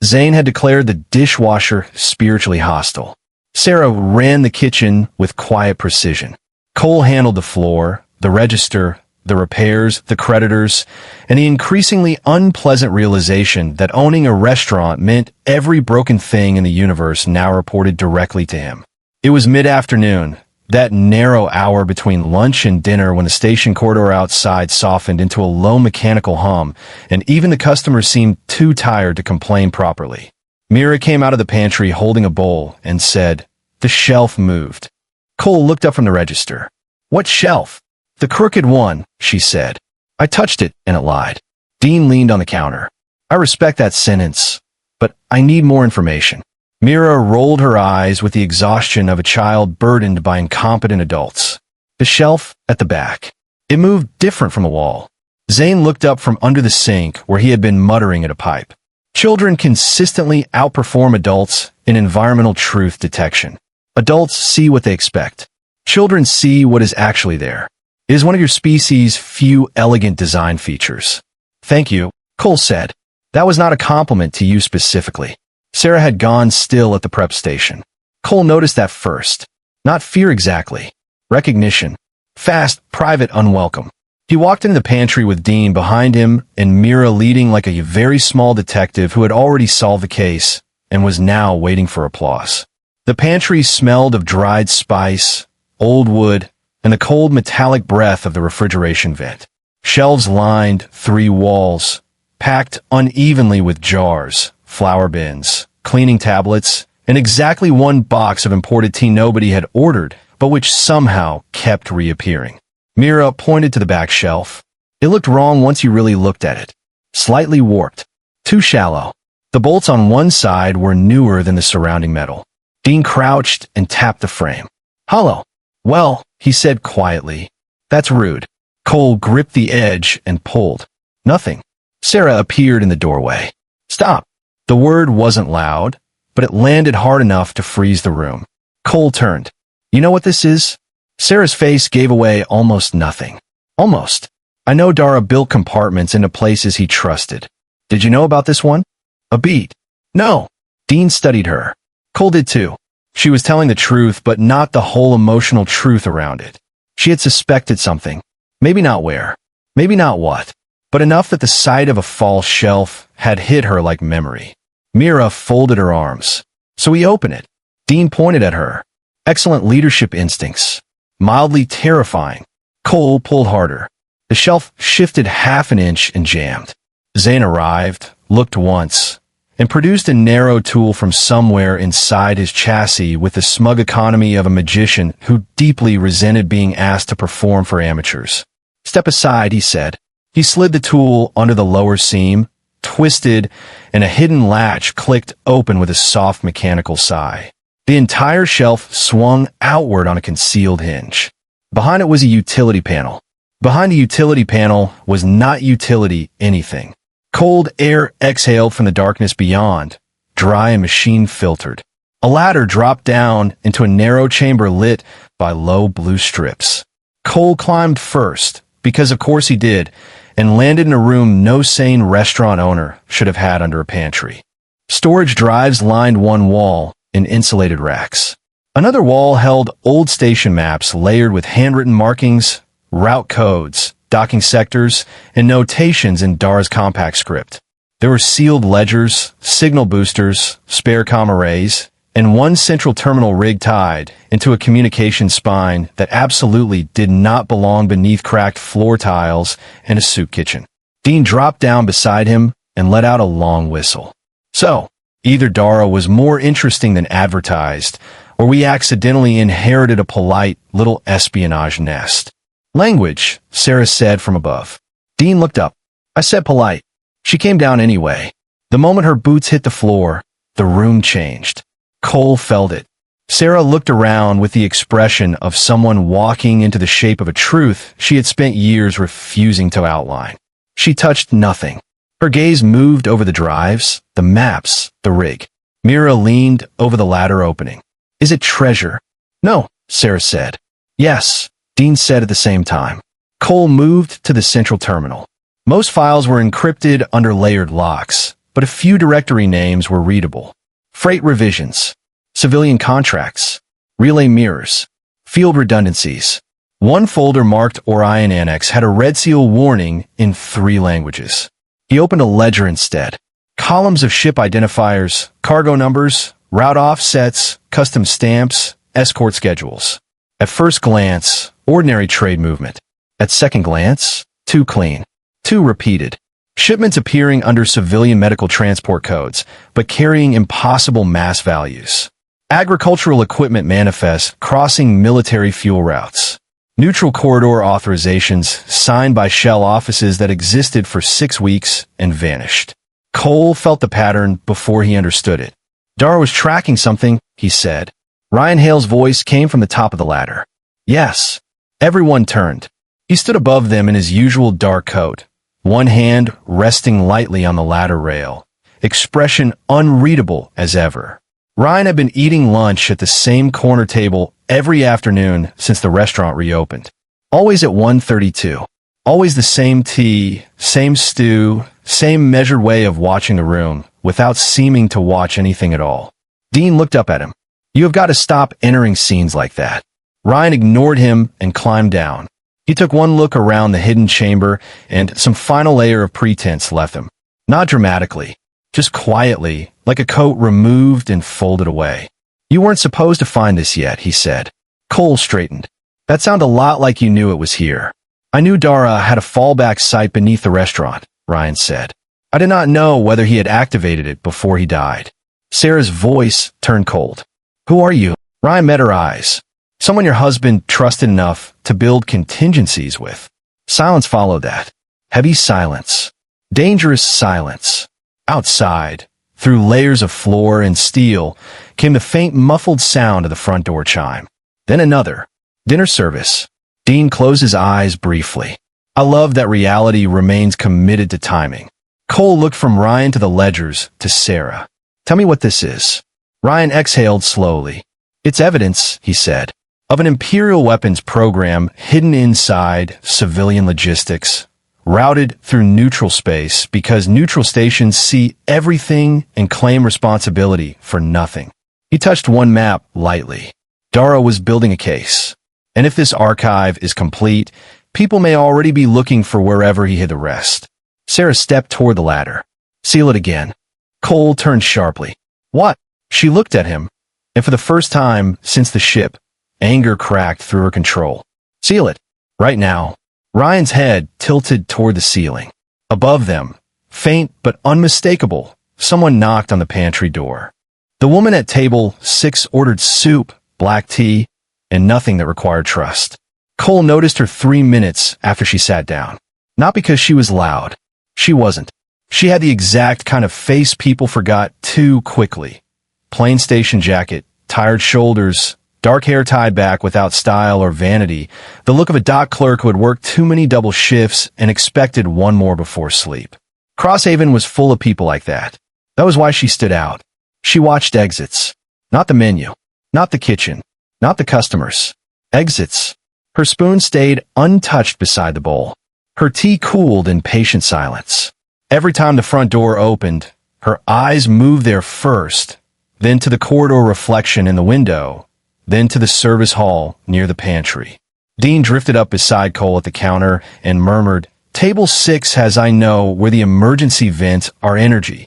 Zane had declared the dishwasher spiritually hostile. Sera ran the kitchen with quiet precision. Cole handled the floor, the register, the repairs, the creditors, and the increasingly unpleasant realization that owning a restaurant meant every broken thing in the universe now reported directly to him. It was mid-afternoon, that narrow hour between lunch and dinner when the station corridor outside softened into a low mechanical hum, and even the customers seemed too tired to complain properly. Mira came out of the pantry holding a bowl and said, "The shelf moved." Cole looked up from the register. "What shelf?" "The crooked one," she said. "I touched it, and it lied." Dean leaned on the counter. "I respect that sentence, but I need more information." Mira rolled her eyes with the exhaustion of a child burdened by incompetent adults. "The shelf at the back. It moved different from the wall." Zane looked up from under the sink where he had been muttering at a pipe. Children consistently outperform adults in environmental truth detection. Adults see what they expect. Children see what is actually there. It is one of your species' few elegant design features. "Thank you," Cole said. "That was not a compliment to you specifically." Sera had gone still at the prep station. Cole noticed that first. Not fear exactly. Recognition. Fast, private, unwelcome. He walked into the pantry with Dean behind him and Mira leading like a very small detective who had already solved the case and was now waiting for applause. The pantry smelled of dried spice, old wood, and the cold metallic breath of the refrigeration vent. Shelves lined 3 walls, packed unevenly with jars, flour bins, cleaning tablets, and exactly 1 box of imported tea nobody had ordered but which somehow kept reappearing. Mira pointed to the back shelf. It looked wrong once you really looked at it. Slightly warped. Too shallow. The bolts on one side were newer than the surrounding metal. Dean crouched and tapped the frame. Hollow. Well, he said quietly. That's rude. Cole gripped the edge and pulled. Nothing. Sera appeared in the doorway. Stop. The word wasn't loud, but it landed hard enough to freeze the room. Cole turned. You know what this is? Sera's face gave away almost nothing. Almost. I know Dara built compartments into places he trusted. Did you know about this one? A beat. No. Dean studied her. Cole did too. She was telling the truth, but not the whole emotional truth around it. She had suspected something. Maybe not where. Maybe not what. But enough that the sight of a false shelf had hit her like memory. Mira folded her arms. So we open it. Dean pointed at her. Excellent leadership instincts. Mildly terrifying. Cole pulled harder. The shelf shifted half an inch and jammed. Zane arrived, looked once, and produced a narrow tool from somewhere inside his chassis with the smug economy of a magician who deeply resented being asked to perform for amateurs. Step aside, he said. He slid the tool under the lower seam, twisted, and a hidden latch clicked open with a soft mechanical sigh. The entire shelf swung outward on a concealed hinge. Behind it was a utility panel. Behind the utility panel was not utility anything. Cold air exhaled from the darkness beyond, dry and machine-filtered. A ladder dropped down into a narrow chamber lit by low blue strips. Cole climbed first, because of course he did, and landed in a room no sane restaurant owner should have had under a pantry. Storage drives lined one wall in insulated racks. Another wall held old station maps layered with handwritten markings, route codes, docking sectors, and notations in Dara's compact script. There were sealed ledgers, signal boosters, spare comm arrays, and one central terminal rig tied into a communication spine that absolutely did not belong beneath cracked floor tiles and a soup kitchen. Dean dropped down beside him and let out a long whistle. So, either Dara was more interesting than advertised, or we accidentally inherited a polite little espionage nest. Language, Sera said from above. Dean looked up. I said polite. She came down anyway. The moment her boots hit the floor, the room changed. Cole felt it. Sera looked around with the expression of someone walking into the shape of a truth she had spent years refusing to outline. She touched nothing. Her gaze moved over the drives, the maps, the rig. Mira leaned over the ladder opening. Is it treasure? No, Sera said. Yes, Dean said at the same time. Cole moved to the central terminal. Most files were encrypted under layered locks, but a few directory names were readable. Freight revisions, civilian contracts, relay mirrors, field redundancies. One folder marked Orion Annex had a red seal warning in 3 languages. He opened a ledger instead. Columns of ship identifiers, cargo numbers, route offsets, custom stamps, escort schedules. At first glance, ordinary trade movement. At second glance, too clean. Too repeated. Shipments appearing under civilian medical transport codes, but carrying impossible mass values. Agricultural equipment manifests crossing military fuel routes. Neutral corridor authorizations signed by shell offices that existed for 6 weeks and vanished. Cole felt the pattern before he understood it. Dara was tracking something, he said. Ryan Hale's voice came from the top of the ladder. Yes. Everyone turned. He stood above them in his usual dark coat, one hand resting lightly on the ladder rail, expression unreadable as ever. Ryan had been eating lunch at the same corner table every afternoon since the restaurant reopened. Always at 1:32. Always the same tea, same stew, same measured way of watching the room, without seeming to watch anything at all. Dean looked up at him. You have got to stop entering scenes like that. Ryan ignored him and climbed down. He took one look around the hidden chamber, and some final layer of pretense left him. Not dramatically, just quietly, like a coat removed and folded away. You weren't supposed to find this yet, he said. Cole straightened. That sounded a lot like you knew it was here. I knew Dara had a fallback site beneath the restaurant, Ryan said. I did not know whether he had activated it before he died. Sera's voice turned cold. Who are you? Ryan met her eyes. Someone your husband trusted enough to build contingencies with. Silence followed that. Heavy silence. Dangerous silence. Outside, through layers of floor and steel, came the faint muffled sound of the front door chime. Then another. Dinner service. Dean closed his eyes briefly. I love that reality remains committed to timing. Cole looked from Ryan to the ledgers to Sera. Tell me what this is. Ryan exhaled slowly. It's evidence, he said, of an Imperial weapons program hidden inside civilian logistics, routed through neutral space because neutral stations see everything and claim responsibility for nothing. He touched one map lightly. Dara was building a case. And if this archive is complete, people may already be looking for wherever he hid the rest. Sera stepped toward the ladder. Seal it again. Cole turned sharply. What? She looked at him, and for the first time since the ship, anger cracked through her control. Seal it. Right now. Ryan's head tilted toward the ceiling. Above them, faint but unmistakable, someone knocked on the pantry door. The woman at table 6 ordered soup, black tea, and nothing that required trust. Cole noticed her 3 minutes after she sat down. Not because she was loud. She wasn't. She had the exact kind of face people forgot too quickly. Plain station jacket, tired shoulders, dark hair tied back without style or vanity, the look of a dock clerk who had worked too many double shifts and expected one more before sleep. Crosshaven was full of people like that. That was why she stood out. She watched exits. Not the menu. Not the kitchen. Not the customers. Exits. Her spoon stayed untouched beside the bowl. Her tea cooled in patient silence. Every time the front door opened, her eyes moved there first, then to the corridor reflection in the window, then to the service hall near the pantry. Dean drifted up beside Cole at the counter and murmured, Table 6 has, I know, where the emergency vents are energy.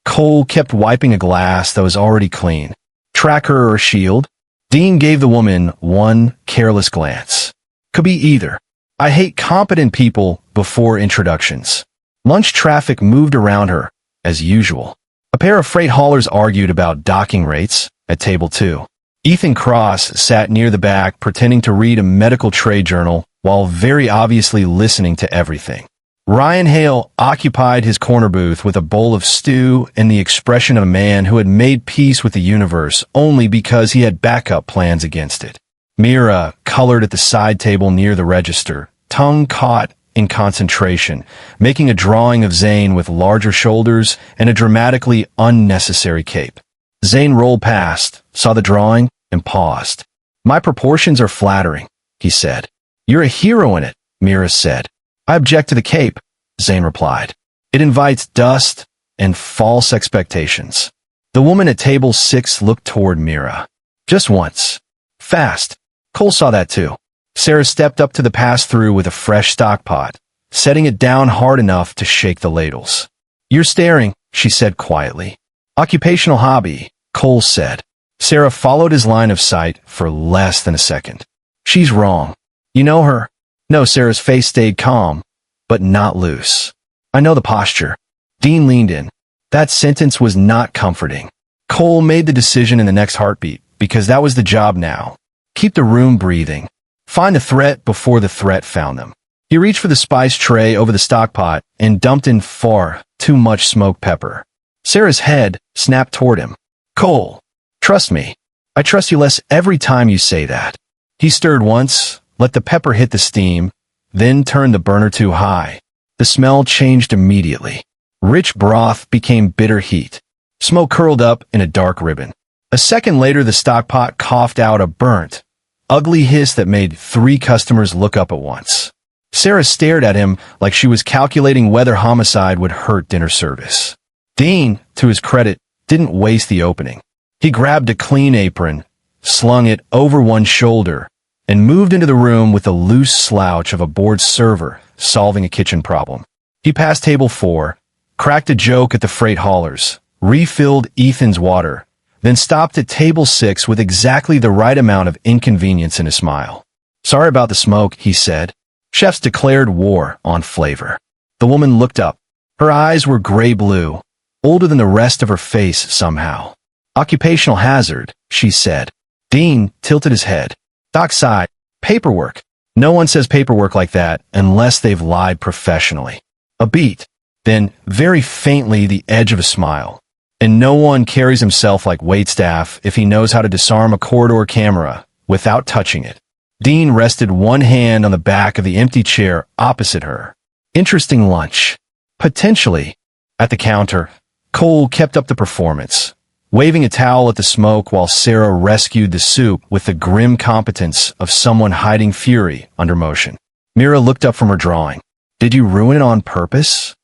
Cole kept wiping a glass that was already clean. Tracker or shield? Dean gave the woman one careless glance. Could be either. I hate competent people before introductions. Lunch traffic moved around her, as usual. A pair of freight haulers argued about docking rates at table 2. Ethan Cross sat near the back pretending to read a medical trade journal while very obviously listening to everything. Ryan Hale occupied his corner booth with a bowl of stew and the expression of a man who had made peace with the universe only because he had backup plans against it. Mira colored at the side table near the register, tongue caught in concentration, making a drawing of Zane with larger shoulders and a dramatically unnecessary cape. Zane rolled past, saw the drawing, and paused. My proportions are flattering, he said. You're a hero in it, Mira said. I object to the cape, Zane replied. It invites dust and false expectations. The woman at table 6 looked toward Mira. Just once. Fast. Cole saw that too. Sera stepped up to the pass-through with a fresh stock pot, setting it down hard enough to shake the ladles. You're staring, she said quietly. Occupational hobby, Cole said. Sera followed his line of sight for less than a second. She's wrong. You know her? No, Sera's face stayed calm, but not loose. I know the posture. Dean leaned in. That sentence was not comforting. Cole made the decision in the next heartbeat, because that was the job now. Keep the room breathing. Find the threat before the threat found them. He reached for the spice tray over the stock pot and dumped in far too much smoked pepper. Sera's head snapped toward him. Cole, trust me. I trust you less every time you say that. He stirred once, let the pepper hit the steam, then turned the burner too high. The smell changed immediately. Rich broth became bitter heat. Smoke curled up in a dark ribbon. A second later, the stock pot coughed out a burnt, ugly hiss that made 3 customers look up at once. Sera stared at him like she was calculating whether homicide would hurt dinner service. Dean, to his credit, didn't waste the opening. He grabbed a clean apron, slung it over one shoulder, and moved into the room with the loose slouch of a bored server solving a kitchen problem. He passed table 4, cracked a joke at the freight haulers, refilled Ethan's water, then stopped at table 6 with exactly the right amount of inconvenience in his smile. Sorry about the smoke, he said. Chefs declared war on flavor. The woman looked up. Her eyes were gray-blue, older than the rest of her face somehow. Occupational hazard, she said. Dean tilted his head. Doc sighed. Paperwork. No one says paperwork like that unless they've lied professionally. A beat. Then, very faintly, the edge of a smile. And no one carries himself like waitstaff if he knows how to disarm a corridor camera without touching it. Dean rested one hand on the back of the empty chair opposite her. Interesting lunch. Potentially. At the counter, Cole kept up the performance, waving a towel at the smoke while Sera rescued the soup with the grim competence of someone hiding fury under motion. Mira looked up from her drawing. Did you ruin it on purpose?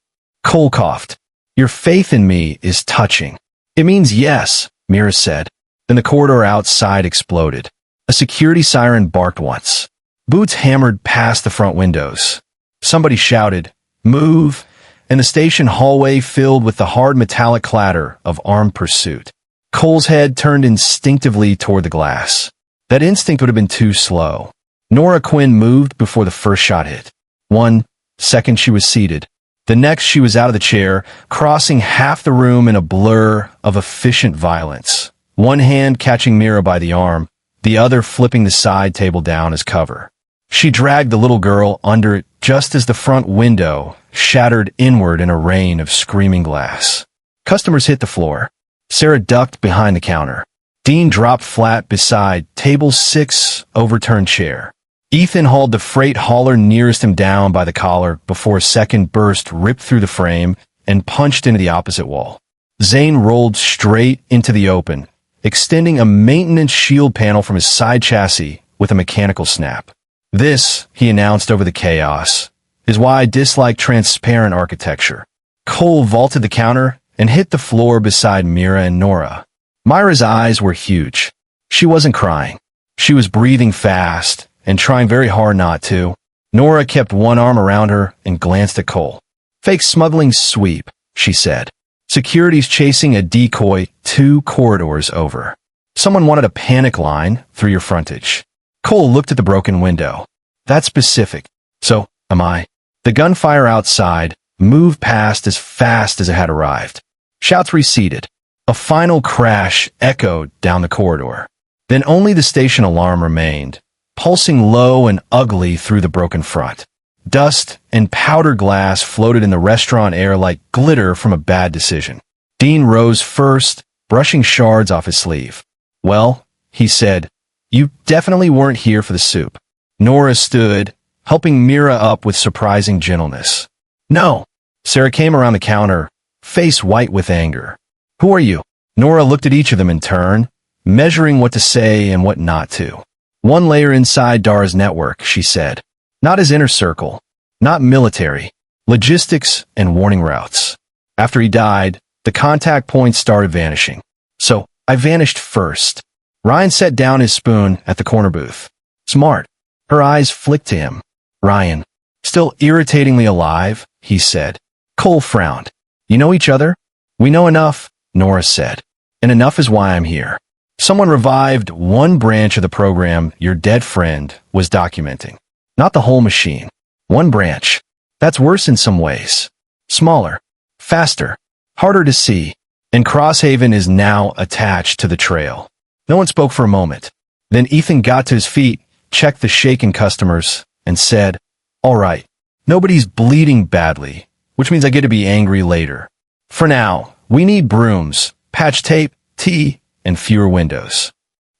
Cole coughed. Your faith in me is touching. It means yes, Mira said. Then the corridor outside exploded. A security siren barked once. Boots hammered past the front windows. Somebody shouted, "Move!" and the station hallway filled with the hard metallic clatter of armed pursuit. Cole's head turned instinctively toward the glass. That instinct would have been too slow. Nora Quinn moved before the first shot hit. 1 second she was seated. The next she was out of the chair, crossing half the room in a blur of efficient violence. One hand catching Mira by the arm, the other flipping the side table down as cover. She dragged the little girl under it just as the front window shattered inward in a rain of screaming glass. Customers hit the floor. Sera ducked behind the counter. Dean dropped flat beside table 6 overturned chair. Ethan hauled the freight hauler nearest him down by the collar before a second burst ripped through the frame and punched into the opposite wall. Zane rolled straight into the open, extending a maintenance shield panel from his side chassis with a mechanical snap. This, he announced over the chaos, is why I dislike transparent architecture. Cole vaulted the counter and hit the floor beside Mira and Nora. Myra's eyes were huge. She wasn't crying. She was breathing fast and trying very hard not to. Nora kept one arm around her and glanced at Cole. Fake smuggling sweep, she said. Security's chasing a decoy 2 corridors over. Someone wanted a panic line through your frontage. Cole looked at the broken window. That's specific. So, am I? The gunfire outside moved past as fast as it had arrived. Shouts receded. A final crash echoed down the corridor. Then only the station alarm remained, pulsing low and ugly through the broken front. Dust and powder glass floated in the restaurant air like glitter from a bad decision. Dean rose first, brushing shards off his sleeve. Well, he said, you definitely weren't here for the soup. Nora stood, helping Mira up with surprising gentleness. No. Sera came around the counter, face white with anger. Who are you? Nora looked at each of them in turn, measuring what to say and what not to. One layer inside Dara's network, she said. Not his inner circle. Not military. Logistics and warning routes. After he died, the contact points started vanishing. So, I vanished first. Ryan set down his spoon at the corner booth. Smart. Her eyes flicked to him. Ryan. Still irritatingly alive, he said. Cole frowned. You know each other? We know enough, Nora said. And enough is why I'm here. Someone revived one branch of the program your dead friend was documenting. Not the whole machine. One branch. That's worse in some ways. Smaller. Faster. Harder to see. And Crosshaven is now attached to the trail. No one spoke for a moment. Then Ethan got to his feet, checked the shaken customers, and said, All right, nobody's bleeding badly, which means I get to be angry later. For now, we need brooms, patch tape, tea, and fewer windows.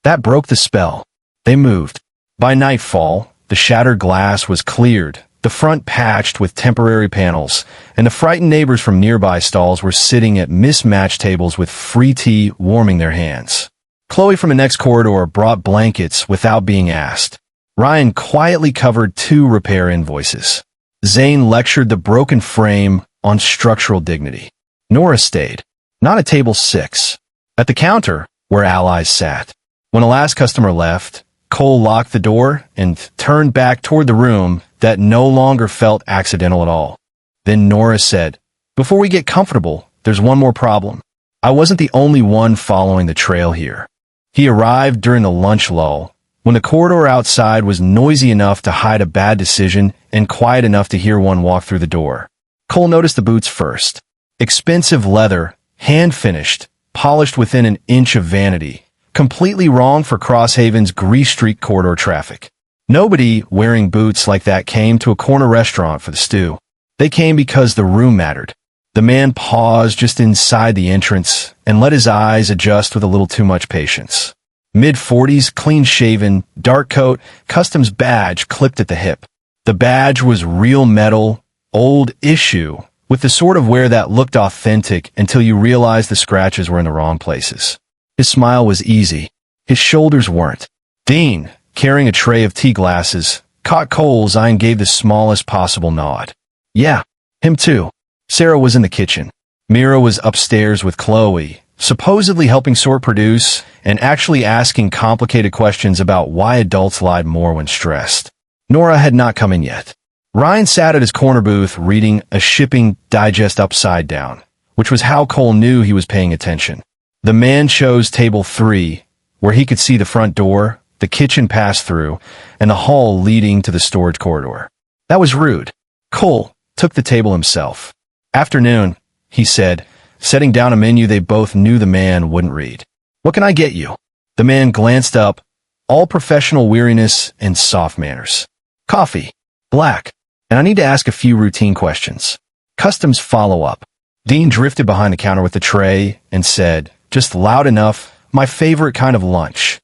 That broke the spell. They moved. By nightfall, the shattered glass was cleared, the front patched with temporary panels, and the frightened neighbors from nearby stalls were sitting at mismatched tables with free tea warming their hands. Chloe from the next corridor brought blankets without being asked. Ryan quietly covered 2 repair invoices. Zane lectured the broken frame on structural dignity. Nora stayed. Not at table 6. At the counter, where allies sat. When the last customer left, Cole locked the door and turned back toward the room that no longer felt accidental at all. Then Nora said, Before we get comfortable, there's one more problem. I wasn't the only one following the trail here. He arrived during the lunch lull, when the corridor outside was noisy enough to hide a bad decision and quiet enough to hear one walk through the door. Cole noticed the boots first. Expensive leather, hand-finished, polished within an inch of vanity, Completely wrong for Crosshaven's Grease Street corridor traffic. Nobody wearing boots like that came to a corner restaurant for the stew. They came because the room mattered. The man paused just inside the entrance and let his eyes adjust with a little too much patience. Mid-40s, clean-shaven, dark coat, customs badge clipped at the hip. The badge was real metal, old issue, with the sort of wear that looked authentic until you realized the scratches were in the wrong places. His smile was easy. His shoulders weren't. Dean, carrying a tray of tea glasses, caught Cole's eye and gave the smallest possible nod. Yeah, him too. Sera was in the kitchen. Mira was upstairs with Chloe, supposedly helping sort produce and actually asking complicated questions about why adults lied more when stressed. Nora had not come in yet. Ryan sat at his corner booth reading a shipping digest upside down, which was how Cole knew he was paying attention. The man chose table 3, where he could see the front door, the kitchen pass-through, and the hall leading to the storage corridor. That was rude. Cole took the table himself. Afternoon, he said, setting down a menu they both knew the man wouldn't read. What can I get you? The man glanced up, all professional weariness and soft manners. Coffee. Black. And I need to ask a few routine questions. Customs follow-up. Dean drifted behind the counter with the tray and said, just loud enough, my favorite kind of lunch.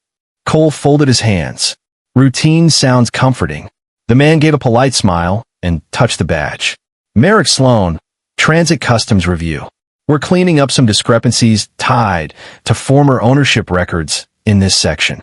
Cole folded his hands. Routine sounds comforting. The man gave a polite smile and touched the badge. Merrick Sloan, Transit Customs Review. We're cleaning up some discrepancies tied to former ownership records in this section.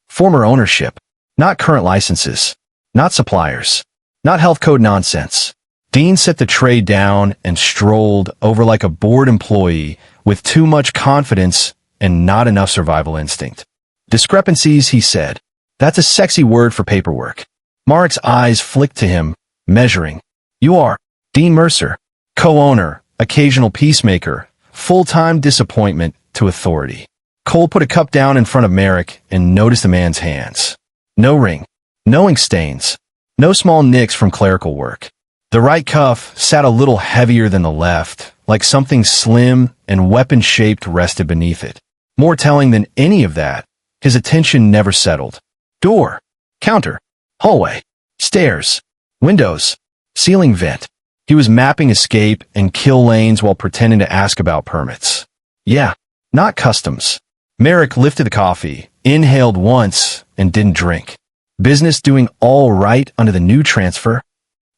Former ownership, not current licenses, not suppliers, not health code nonsense. Dean set the tray down and strolled over like a bored employee with too much confidence and not enough survival instinct. Discrepancies, he said. That's a sexy word for paperwork. Mark's eyes flicked to him, measuring. You are Dean Mercer, co-owner, occasional peacemaker, full-time disappointment to authority. Cole put a cup down in front of Merrick and noticed the man's hands. No ring, no ink stains, no small nicks from clerical work. The right cuff sat a little heavier than the left, like something slim and weapon-shaped rested beneath it. More telling than any of that, his attention never settled. Door, counter, hallway, stairs, windows, ceiling vent. He was mapping escape and kill lanes while pretending to ask about permits. Yeah, not customs. Merrick lifted the coffee, inhaled once, and didn't drink. Business doing all right under the new transfer?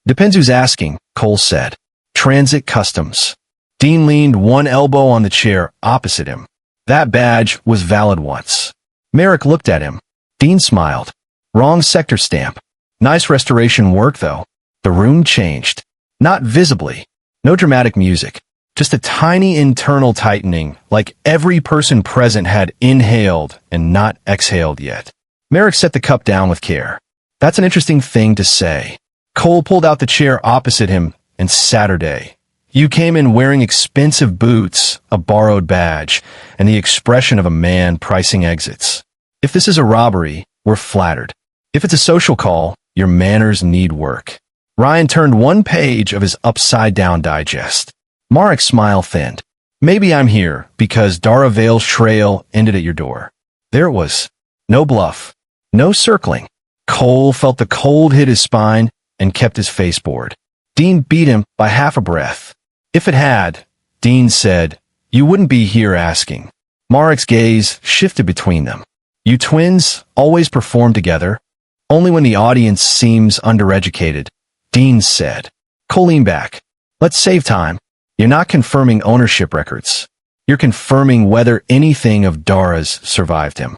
Depends who's asking, Cole said. Transit Customs. Dean leaned one elbow on the chair opposite him. That badge was valid once. Merrick looked at him. Dean smiled. Wrong sector stamp. Nice restoration work, though. The room changed. Not visibly. No dramatic music. Just a tiny internal tightening, like every person present had inhaled and not exhaled yet. Merrick set the cup down with care. That's an interesting thing to say. Cole pulled out the chair opposite him, and Saturday. You came in wearing expensive boots, a borrowed badge, and the expression of a man pricing exits. If this is a robbery, we're flattered. If it's a social call, your manners need work. Ryan turned one page of his upside-down digest. Marek's smile thinned. Maybe I'm here because Dara Vale's trail ended at your door. There it was. No bluff. No circling. Cole felt the cold hit his spine and kept his face bored. Dean beat him by half a breath. If it had, Dean said, you wouldn't be here asking. Marek's gaze shifted between them. You twins always perform together? Only when the audience seems undereducated, Dean said. Cole leaned back. Let's save time. You're not confirming ownership records. You're confirming whether anything of Dara's survived him.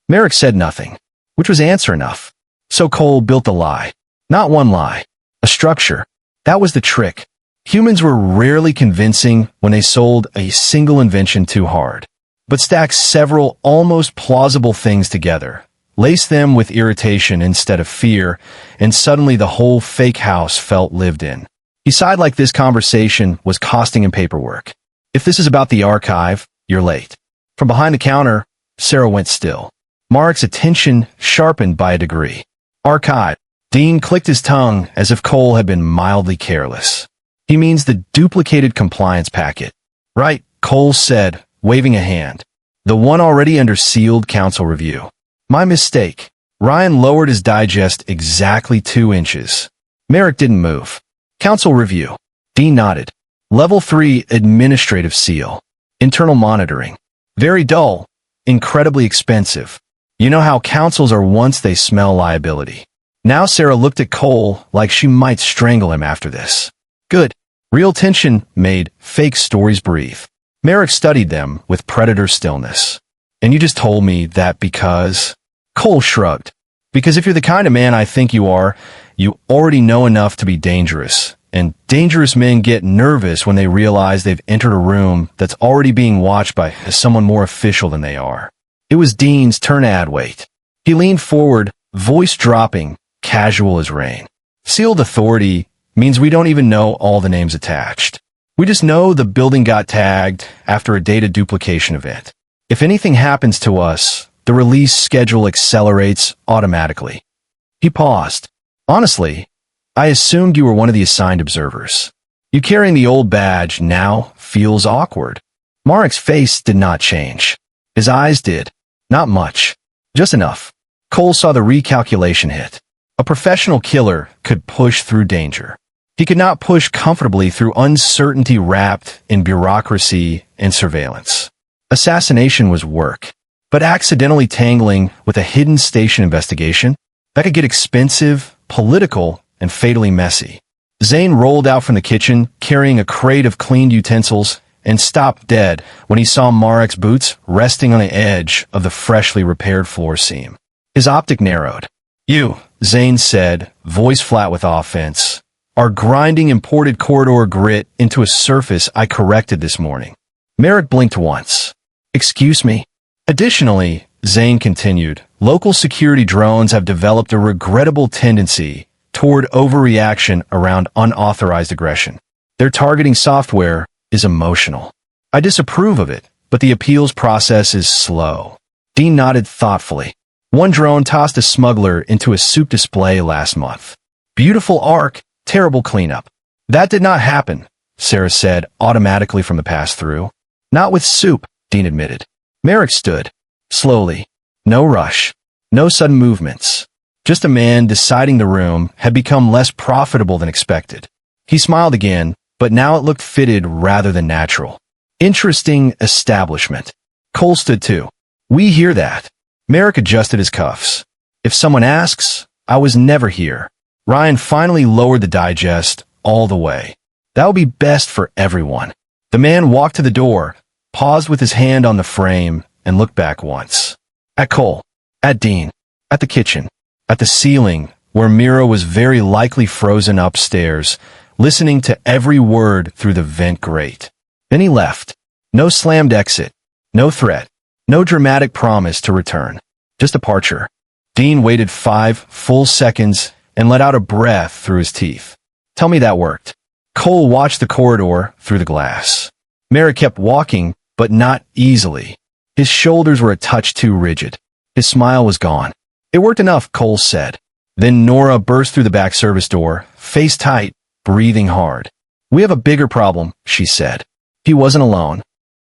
Merrick said nothing, which was answer enough. So Cole built a lie. Not one lie. A structure. That was the trick. Humans were rarely convincing when they sold a single invention too hard, but stacked several almost plausible things together, laced them with irritation instead of fear, and suddenly the whole fake house felt lived in. He sighed like this conversation was costing him paperwork. If this is about the archive, you're late. From behind the counter, Sera went still. Marek's attention sharpened by a degree. Archive. Dean clicked his tongue as if Cole had been mildly careless. He means the duplicated compliance packet. Right, Cole said, waving a hand. The one already under sealed council review. My mistake. Ryan lowered his digest exactly 2 inches. Merrick didn't move. Council review. Dean nodded. Level 3 administrative seal. Internal monitoring. Very dull. Incredibly expensive. You know how councils are once they smell liability. Now Sera looked at Cole like she might strangle him after this. Good. Real tension made fake stories breathe. Merrick studied them with predator stillness. And you just told me that because... Cole shrugged. Because if you're the kind of man I think you are, you already know enough to be dangerous. And dangerous men get nervous when they realize they've entered a room that's already being watched by someone more official than they are. It was Dean's turn to add weight. He leaned forward, voice dropping, casual as rain. Sealed authority means we don't even know all the names attached. We just know the building got tagged after a data duplication event. If anything happens to us, the release schedule accelerates automatically. He paused. Honestly, I assumed you were one of the assigned observers. You carrying the old badge now feels awkward. Marek's face did not change. His eyes did. Not much. Just enough. Cole saw the recalculation hit. A professional killer could push through danger. He could not push comfortably through uncertainty wrapped in bureaucracy and surveillance. Assassination was work, but accidentally tangling with a hidden station investigation, that could get expensive, political, and fatally messy. Zane rolled out from the kitchen, carrying a crate of cleaned utensils, and stopped dead when he saw Marek's boots resting on the edge of the freshly repaired floor seam. His optic narrowed. You, Zane said, voice flat with offense, are grinding imported corridor grit into a surface I corrected this morning. Merrick blinked once. Excuse me? Additionally, Zane continued, local security drones have developed a regrettable tendency toward overreaction around unauthorized aggression. Their targeting software is emotional. I disapprove of it, but the appeals process is slow. Dean nodded thoughtfully. One drone tossed a smuggler into a soup display last month. Beautiful arc, terrible cleanup. That did not happen, Sera said automatically from the pass-through. Not with soup, Dean admitted. Merrick stood. Slowly. No rush. No sudden movements. Just a man deciding the room had become less profitable than expected. He smiled again, but now it looked fitted rather than natural. Interesting establishment. Cole stood too. We hear that. Merrick adjusted his cuffs. If someone asks, I was never here. Ryan finally lowered the digest all the way. That would be best for everyone. The man walked to the door, paused with his hand on the frame, and looked back once. At Cole. At Dean. At the kitchen. At the ceiling, where Mira was very likely frozen upstairs, listening to every word through the vent grate. Then he left. No slammed exit. No threat. No dramatic promise to return. Just departure. Dean waited 5 full seconds and let out a breath through his teeth. Tell me that worked. Cole watched the corridor through the glass. Mira kept walking, but not easily. His shoulders were a touch too rigid. His smile was gone. It worked enough, Cole said. Then Nora burst through the back service door, face tight, breathing hard. We have a bigger problem, she said. He wasn't alone.